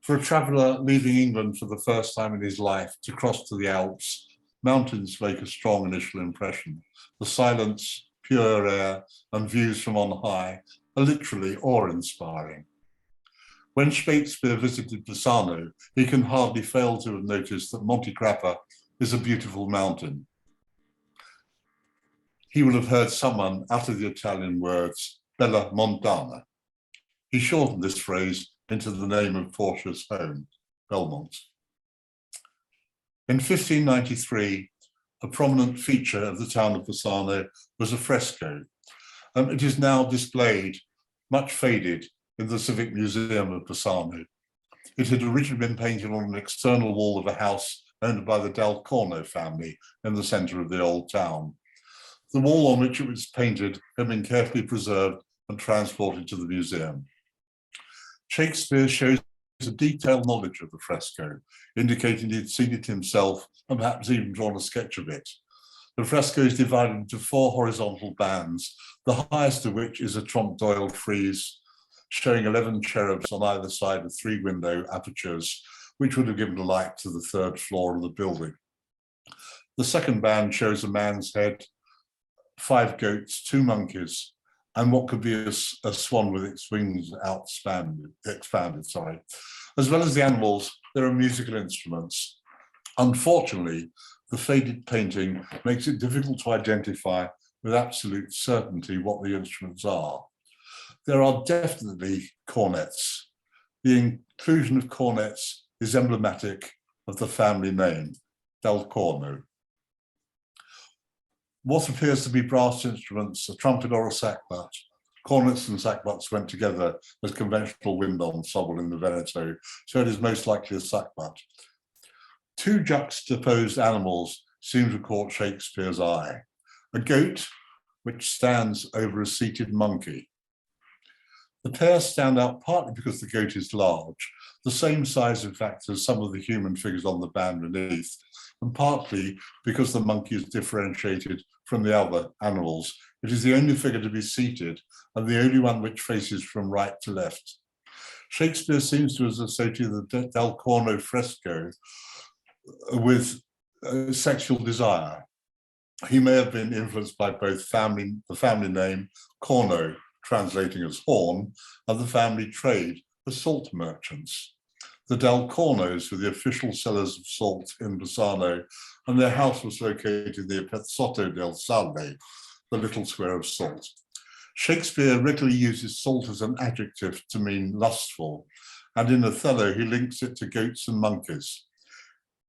For a traveller leaving England for the first time in his life to cross to the Alps, mountains make a strong initial impression. The silence, pure air, and views from on high are literally awe-inspiring. When Shakespeare visited Bassano, he can hardly fail to have noticed that Monte Grappa is a beautiful mountain. He will have heard someone utter the Italian words, Bella Montana. He shortened this phrase into the name of Portia's home, Belmont. In 1593, a prominent feature of the town of Bassano was a fresco. It is now displayed, much faded, in the Civic Museum of Bassano. It had originally been painted on an external wall of a house owned by the Del Corno family in the centre of the old town. The wall on which it was painted had been carefully preserved and transported to the museum. Shakespeare shows a detailed knowledge of the fresco, indicating he had seen it himself and perhaps even drawn a sketch of it. The fresco is divided into 4 horizontal bands, the highest of which is a trompe-l'oeil frieze, showing 11 cherubs on either side of 3 window apertures, which would have given light to the 3rd floor of the building. The second band shows a man's head, 5 goats, 2 monkeys, and what could be a swan with its wings expanded. As well as the animals, there are musical instruments. Unfortunately, the faded painting makes it difficult to identify with absolute certainty what the instruments are. There are definitely cornets. The inclusion of cornets is emblematic of the family name, Del Corno. What appears to be brass instruments, a trumpet or a sackbut. Cornets and sackbuts went together as conventional wind ensemble in the Veneto, so it is most likely a sackbut. 2 juxtaposed animals seem to have caught Shakespeare's eye. A goat, which stands over a seated monkey. The pair stand out partly because the goat is large, the same size in fact as some of the human figures on the band beneath, and partly because the monkey is differentiated from the other animals. It is the only figure to be seated and the only one which faces from right to left. Shakespeare seems to have associated the Del Corno fresco with sexual desire. He may have been influenced by both the family name, Corno, translating as horn, and the family trade, the salt merchants. The Del Cornos were the official sellers of salt in Bassano, and their house was located in the Pezzotto del Sale, the little square of salt. Shakespeare regularly uses salt as an adjective to mean lustful, and in Othello he links it to goats and monkeys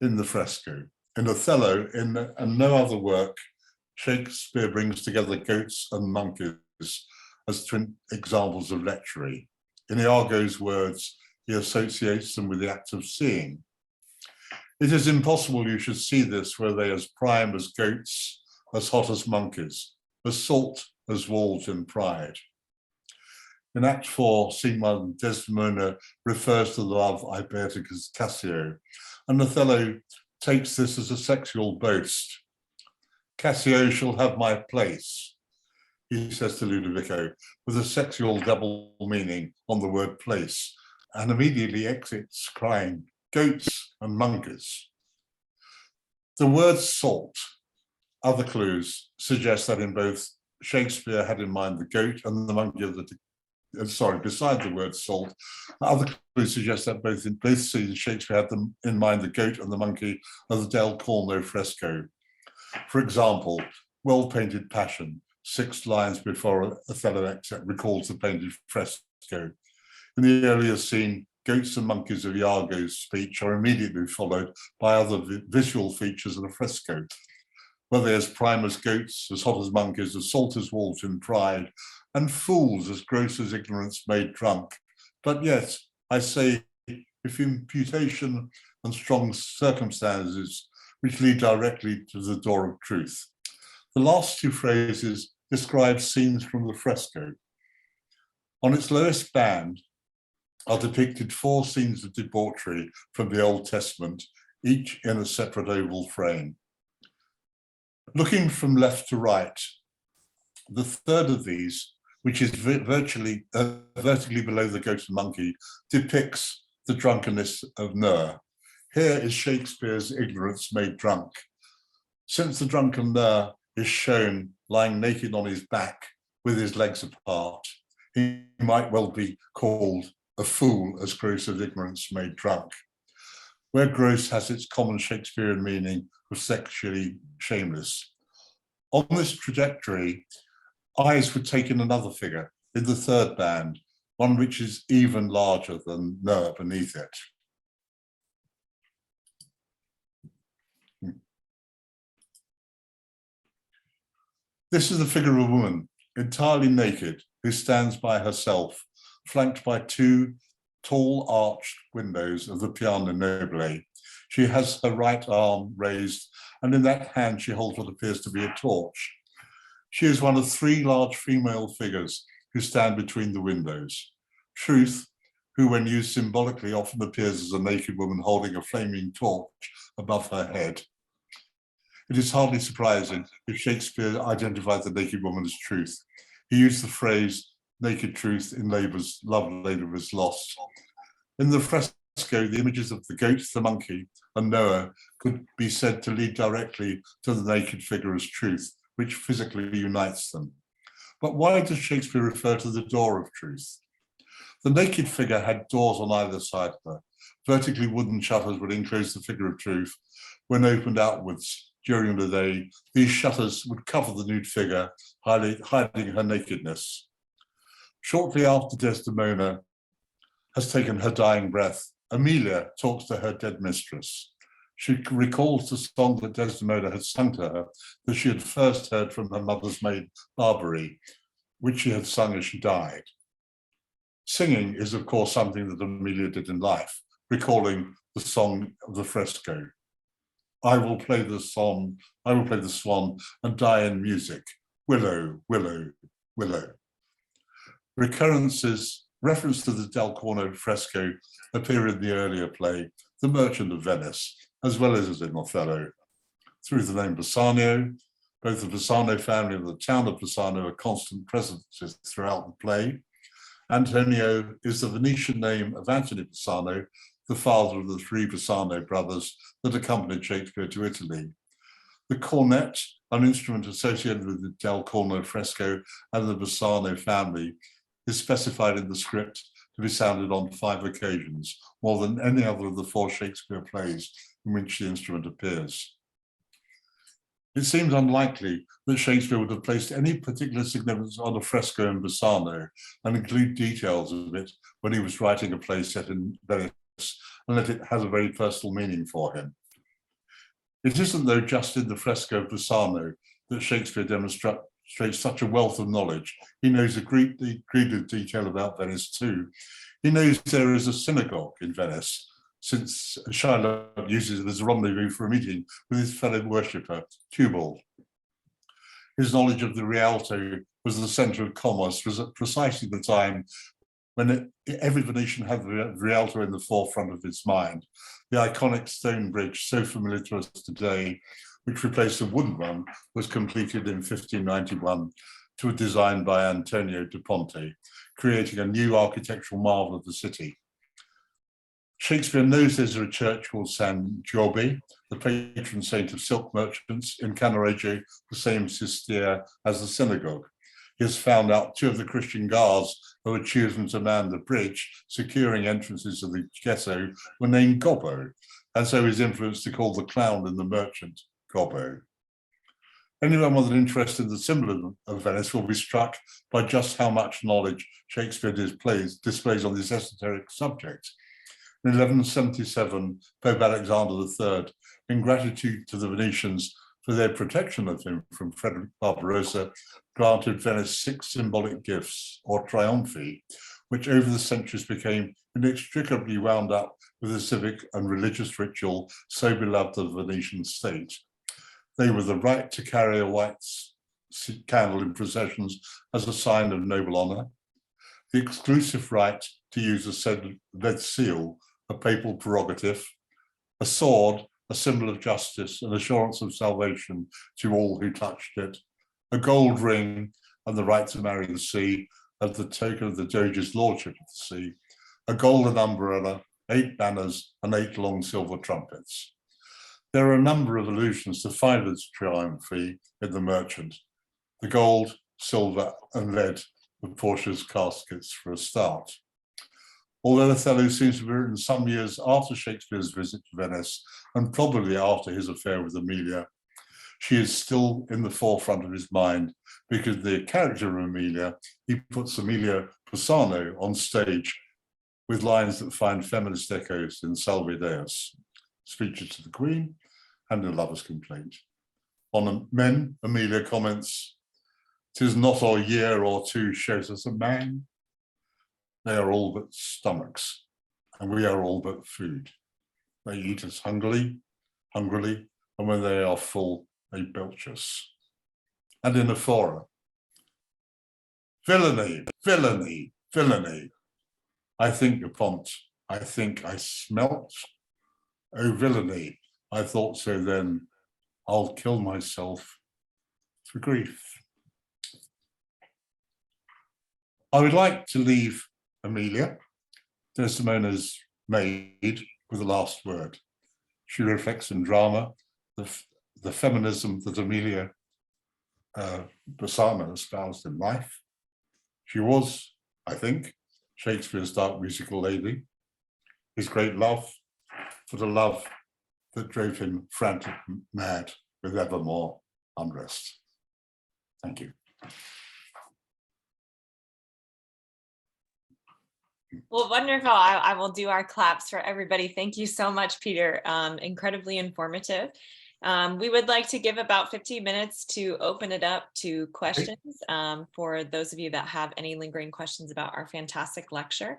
in the fresco. In Othello, and no other work, Shakespeare brings together goats and monkeys as twin examples of lechery. In Iago's words, he associates them with the act of seeing. It is impossible you should see this were they as prime as goats, as hot as monkeys, as salt as wolves in pride. In Act 4, Scene 1, Desdemona refers to the love Ibertic as Cassio, and Othello takes this as a sexual boast. Cassio shall have my place, he says to Ludovico, with a sexual double meaning on the word place, and immediately exits crying, goats and monkeys. The word salt, other clues suggest that in both Shakespeare had in mind the goat and the monkey of the, beside the word salt, other clues suggest that in both scenes Shakespeare had in mind the goat and the monkey of the Del Corno fresco. For example, well-painted Passion, 6 lines before Othello recalls the painted fresco. In the earlier scene, goats and monkeys of Iago's speech are immediately followed by other visual features of the fresco, whether as prime as goats, as hot as monkeys, as salt as wolves in pride, and fools as gross as ignorance made drunk. But yet, I say, if imputation and strong circumstances which lead directly to the door of truth. The last 2 phrases describe scenes from the fresco. On its lowest band are depicted 4 scenes of debauchery from the Old Testament, each in a separate oval frame. Looking from left to right, the third of these, which is vertically below the goat and monkey, depicts the drunkenness of Ner. Here is Shakespeare's ignorance made drunk. Since the drunken Ner is shown lying naked on his back with his legs apart, he might well be called a fool as gross as ignorance made drunk, where gross has its common Shakespearean meaning of sexually shameless. On this trajectory, eyes would take in another figure in the third band, one which is even larger than Ner beneath it. This is the figure of a woman entirely naked, who stands by herself, flanked by two tall arched windows of the piano nobile. She has her right arm raised, and in that hand she holds what appears to be a torch. She is one of three large female figures who stand between the windows. Truth, who when used symbolically often appears as a naked woman holding a flaming torch above her head. It is hardly surprising if Shakespeare identified the naked woman as Truth. He used the phrase naked truth in Labour's Love Labour's Lost. In the fresco, the images of the goat, the monkey, and Noah could be said to lead directly to the naked figure as Truth, which physically unites them. But why does Shakespeare refer to the door of truth? The naked figure had doors on either side of her. Vertically wooden shutters would enclose the figure of Truth. When opened outwards during the day, these shutters would cover the nude figure, hiding her nakedness. Shortly after Desdemona has taken her dying breath, Emilia talks to her dead mistress. She recalls the song that Desdemona had sung to her, that she had first heard from her mother's maid, Barbary, which she had sung as she died. Singing is, of course, something that Emilia did in life, recalling the song of the fresco. I will play the swan and die in music. Willow, willow, willow. Reference to the Del Corno fresco appear in the earlier play, The Merchant of Venice, as well as in Othello. Through the name Bassano, both the Bassano family and the town of Bassano are constant presences throughout the play. Antonio is the Venetian name of Anthony Bassano, the father of the three Bassano brothers that accompanied Shakespeare to Italy. The cornet, an instrument associated with the Del Corno fresco and the Bassano family, is specified in the script to be sounded on 5 occasions, more than any other of the 4 Shakespeare plays in which the instrument appears. It seems unlikely that Shakespeare would have placed any particular significance on a fresco in Bassano and include details of it when he was writing a play set in Venice, and that it has a very personal meaning for him. It isn't, though, just in the fresco of Bassano that Shakespeare demonstrates such a wealth of knowledge. He knows a great deal of detail about Venice too. He knows there is a synagogue in Venice, since Shylock uses it as a rendezvous for a meeting with his fellow worshipper, Tubal. His knowledge of the Rialto was the centre of commerce, was at precisely the time when every Venetian had the Rialto in the forefront of its mind. The iconic stone bridge, so familiar to us today, which replaced a wooden one, was completed in 1591 to a design by Antonio da Ponte, creating a new architectural marvel of the city. Shakespeare knows there's a church called San Giobbe, the patron saint of silk merchants, in Cannaregio, the same sistere as the synagogue. He has found out 2 of the Christian guards who were chosen to man the bridge, securing entrances to the ghetto, were named Gobbo, and so is influenced to call the clown in The Merchant Gobbo. Anyone with an interest in the symbolism of Venice will be struck by just how much knowledge Shakespeare displays on this esoteric subject. In 1177, Pope Alexander III, in gratitude to the Venetians for their protection of him from Frederick Barbarossa, granted Venice 6 symbolic gifts, or triumphi, which over the centuries became inextricably wound up with the civic and religious ritual so beloved of the Venetian state. They were the right to carry a white candle in processions as a sign of noble honour, the exclusive right to use a lead seal, a papal prerogative, a sword, a symbol of justice and assurance of salvation to all who touched it, a gold ring and the right to marry the sea as the token of the Doge's lordship of the sea, a golden umbrella, 8 banners and 8 long silver trumpets. There are a number of allusions to Philid's triumphi in The Merchant, the gold, silver and lead of Portia's caskets for a start. Although Othello seems to be written some years after Shakespeare's visit to Venice, and probably after his affair with Emilia, she is still in the forefront of his mind because the character of Emilia, he puts Emilia Bassano on stage with lines that find feminist echoes in Salve Deus, speeches to the Queen, and A Lover's Complaint. On men, Emilia comments, 'Tis not a year or two shows us a man. They are all but stomachs, and we are all but food. They eat us hungrily, and when they are full, they belch us. And in a fora, villainy, villainy, villainy. I think upon't, I think I smelt. Oh, villainy, I thought so then. I'll kill myself for grief. I would like to leave Emilia, Desdemona's maid, with the last word. She reflects in drama the feminism that Emilia Bassano espoused in life. She was, I think, Shakespeare's dark musical lady, his great love, but a love that drove him frantic mad with ever more unrest. Thank you. Well, wonderful. I will do our claps for everybody. Thank you so much, Peter. Incredibly informative. We would like to give about 15 minutes to open it up to questions for those of you that have any lingering questions about our fantastic lecture.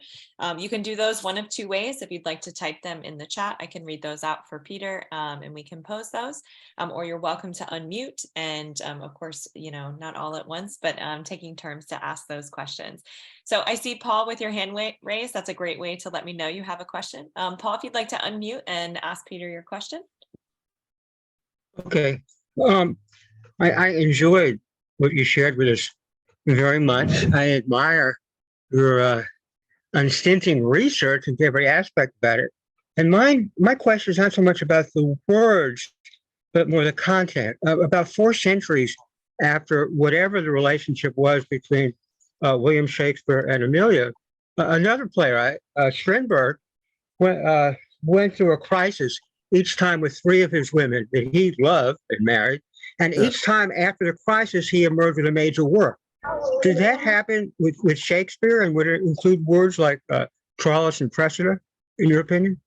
You can do those one of two ways. If you'd like to type them in the chat, I can read those out for Peter and we can pose those, or you're welcome to unmute and of course, you know, not all at once, but taking turns to ask those questions. So I see Paul with your hand raised. That's a great way to let me know you have a question. Paul, if you'd like to unmute and ask Peter your question. Okay. I enjoyed what you shared with us very much. I admire your unstinting research into every aspect about it. And my question is not so much about the words, but more the content. About 4 centuries after whatever the relationship was between William Shakespeare and Emilia, another playwright, Strindberg, went through a crisis each time with 3 of his women that he loved and married. And each time after the crisis, he emerged with a major work. Did that happen with Shakespeare? And would it include words like Troilus and Cressida, in your opinion?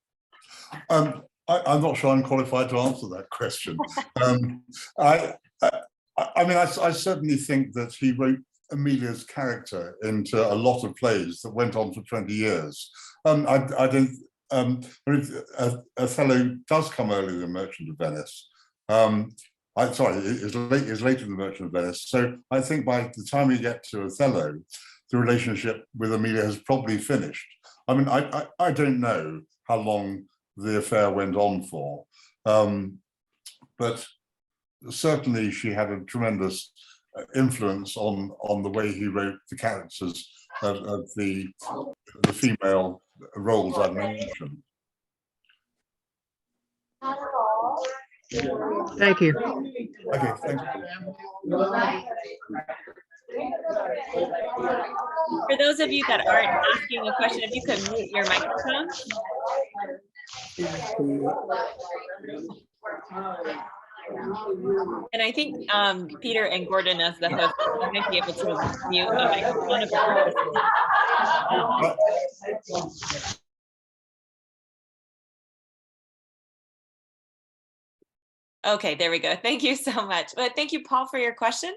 I'm not sure I'm qualified to answer that question. I mean, I certainly think that he wrote Emilia's character into a lot of plays that went on for 20 years. I don't. Othello does come earlier than Merchant of Venice. Sorry, is later than Merchant of Venice. So I think by the time we get to Othello, the relationship with Emilia has probably finished. I mean, I don't know how long the affair went on for, but certainly she had a tremendous influence on the way he wrote the characters of the female roles I mentioned. Thank you. Okay, thank you. For those of you that aren't asking a question, if you could mute your microphone. And I think Peter and Gordon, as the host, might be able to mute a microphone of the participant. Okay, there we go. Thank you so much. But thank you, Paul, for your question.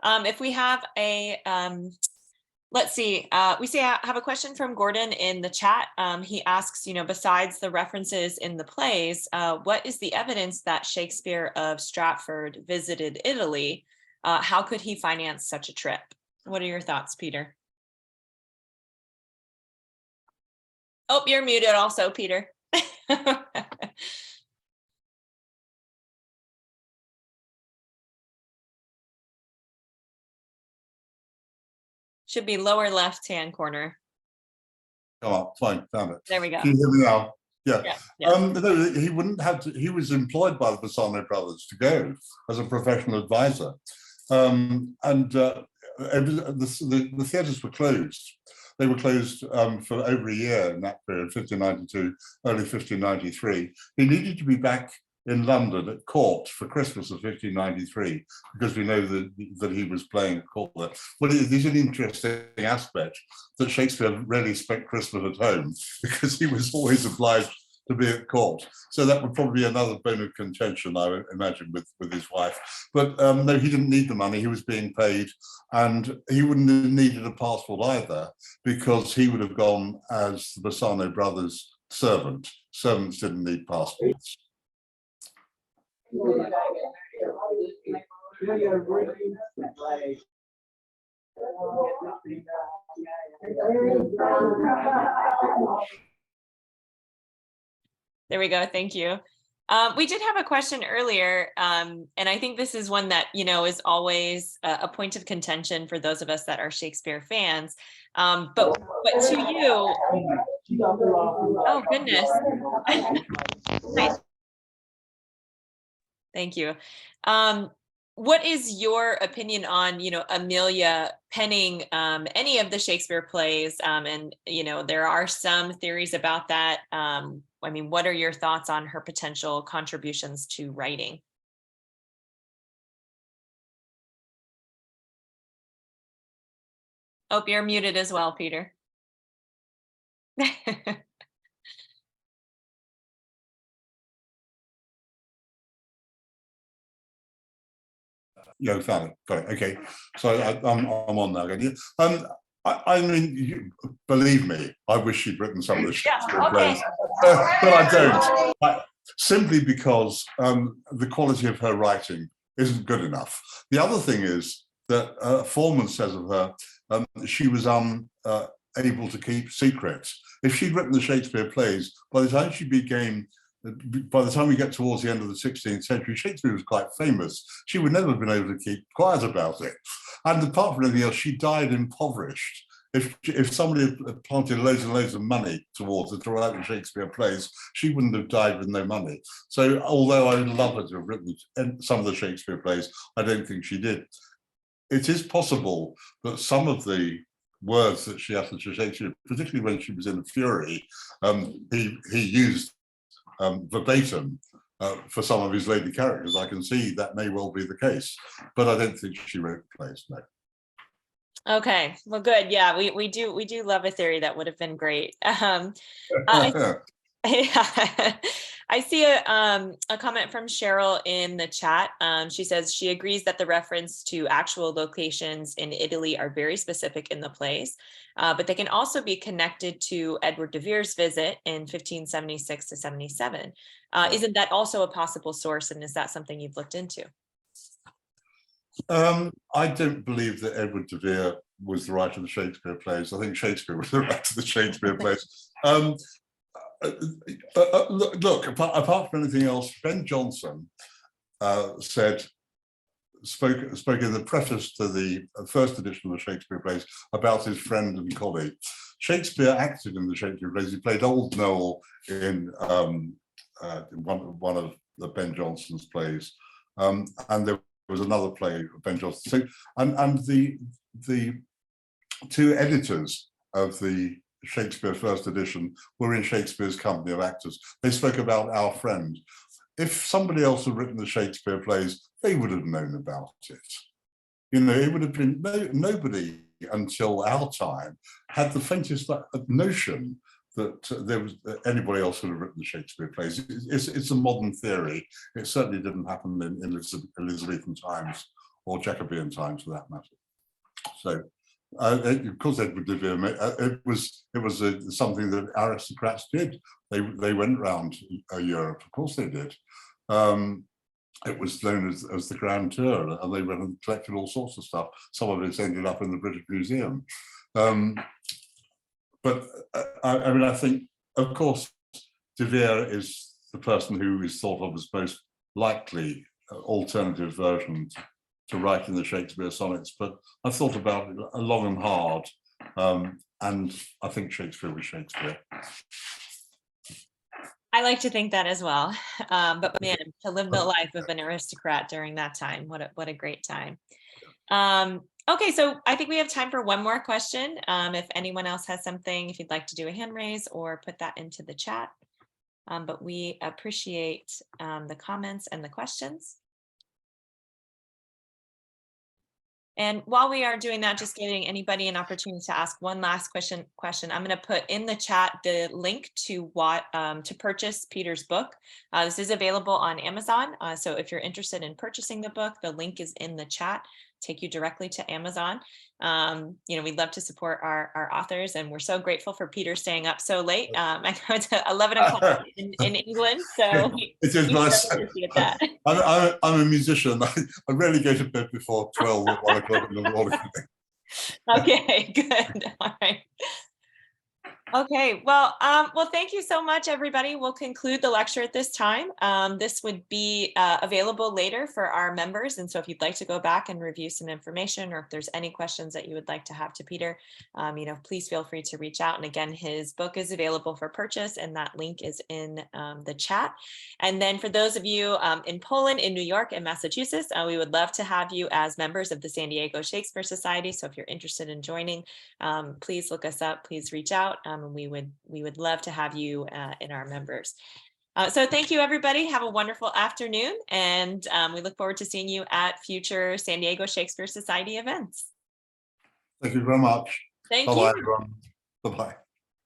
If we have a, let's see, we see I have a question from Gordon in the chat. He asks, you know, besides the references in the plays, what is the evidence that Shakespeare of Stratford visited Italy? How could he finance such a trip? What are your thoughts, Peter? Oh, you're muted also, Peter. Should be lower left-hand corner. Oh, fine, found it. There we go. Can you hear me now? Yeah. Yeah. No, he wouldn't have to. He was employed by the Bassano brothers to go as a professional advisor, and the theatres were closed. They were closed for over a year in that period, 1592, early 1593. He needed to be back in London at court for Christmas of 1593, because we know that he was playing at court there. Well, it is an interesting aspect that Shakespeare rarely spent Christmas at home, because he was always obliged to be at court. So that would probably be another bone of contention, I would imagine, with his wife. But no, he didn't need the money. He was being paid, and he wouldn't have needed a passport either, because he would have gone as the Bassano brothers' servant. Servants didn't need passports. There we go. Thank you. We did have a question earlier, and I think this is one that, is always a point of contention for those of us that are Shakespeare fans. But to you, oh goodness. Nice. Thank you. What is your opinion on, Emilia penning any of the Shakespeare plays? And, there are some theories about that. What are your thoughts on her potential contributions to writing? Oh, you're muted as well, Peter. Yeah, found it. Got it. Okay, so I'm on now. I mean, believe me, I wish she'd written some of the Shakespeare plays, but I don't. Simply because the quality of her writing isn't good enough. The other thing is that Foreman says of her, she was able to keep secrets. If she'd written the Shakespeare plays, by the time we get towards the end of the 16th century, Shakespeare was quite famous. She would never have been able to keep quiet about it. And apart from anything else, she died impoverished. If somebody had planted loads and loads of money towards her to write the Shakespeare plays, she wouldn't have died with no money. So although I would love her to have written some of the Shakespeare plays, I don't think she did. It is possible that some of the words that she uttered to Shakespeare, particularly when she was in a fury, he used verbatim for some of his later characters. I can see that may well be the case, but I don't think she wrote plays, no. Okay, well, good. Yeah, we do love a theory. That would have been great. I see a comment from Cheryl in the chat. She says she agrees that the reference to actual locations in Italy are very specific in the plays, but they can also be connected to Edward de Vere's visit in 1576 to 77. Isn't that also a possible source, and is that something you've looked into? I don't believe that Edward de Vere was the writer of the Shakespeare plays. I think Shakespeare was the writer of the Shakespeare plays. Look, apart from anything else, Ben Jonson spoke in the preface to the first edition of the Shakespeare plays about his friend and colleague. Shakespeare acted in the Shakespeare plays. He played Old Noel in one of the Ben Jonson's plays, and there was another play of Ben Jonson. So, and the two editors of the Shakespeare first edition were in Shakespeare's company of actors. They spoke about our friend. If somebody else had written the Shakespeare plays, they would have known about it. It would have been nobody until our time had the faintest notion that there was anybody else would have written the Shakespeare plays. It's a modern theory. It certainly didn't happen in Elizabethan times or Jacobean times, for that matter. So, of course, Edward de Vere. It was something that aristocrats did. They went around Europe. Of course, they did. It was known as the Grand Tour, and they went and collected all sorts of stuff. Some of it's ended up in the British Museum. But I think, of course, de Vere is the person who is thought of as most likely alternative version to writing the Shakespeare sonnets. But I've thought about it long and hard, and I think Shakespeare was Shakespeare. I like to think that as well. But man, to live the life of an aristocrat during that time, what a great time. Okay, so I think we have time for one more question. If anyone else has something, if you'd like to do a hand raise or put that into the chat. But we appreciate the comments and the questions. And while we are doing that, just giving anybody an opportunity to ask one last question. I'm going to put in the chat the link to to purchase Peter's book. This is available on Amazon. So if you're interested in purchasing the book, the link is in the chat. Take you directly to Amazon. We'd love to support our authors, and we're so grateful for Peter staying up so late. I know it's 11 o'clock in England, so it is nice. That. I'm a musician. I rarely go to bed before 12 or 1 o'clock in the morning. Okay, good. All right. Okay, well, thank you so much, everybody. We'll conclude the lecture at this time. This would be available later for our members. And so if you'd like to go back and review some information, or if there's any questions that you would like to have to Peter, please feel free to reach out. And again, his book is available for purchase, and that link is in the chat. And then for those of you in Poland, in New York, and Massachusetts, we would love to have you as members of the San Diego Shakespeare Society. So if you're interested in joining, please look us up, please reach out. And we would love to have you in our members. So thank you, everybody. Have a wonderful afternoon, and we look forward to seeing you at future San Diego Shakespeare Society events. Thank you very much. Thank Bye-bye, you. everyone. Bye-bye.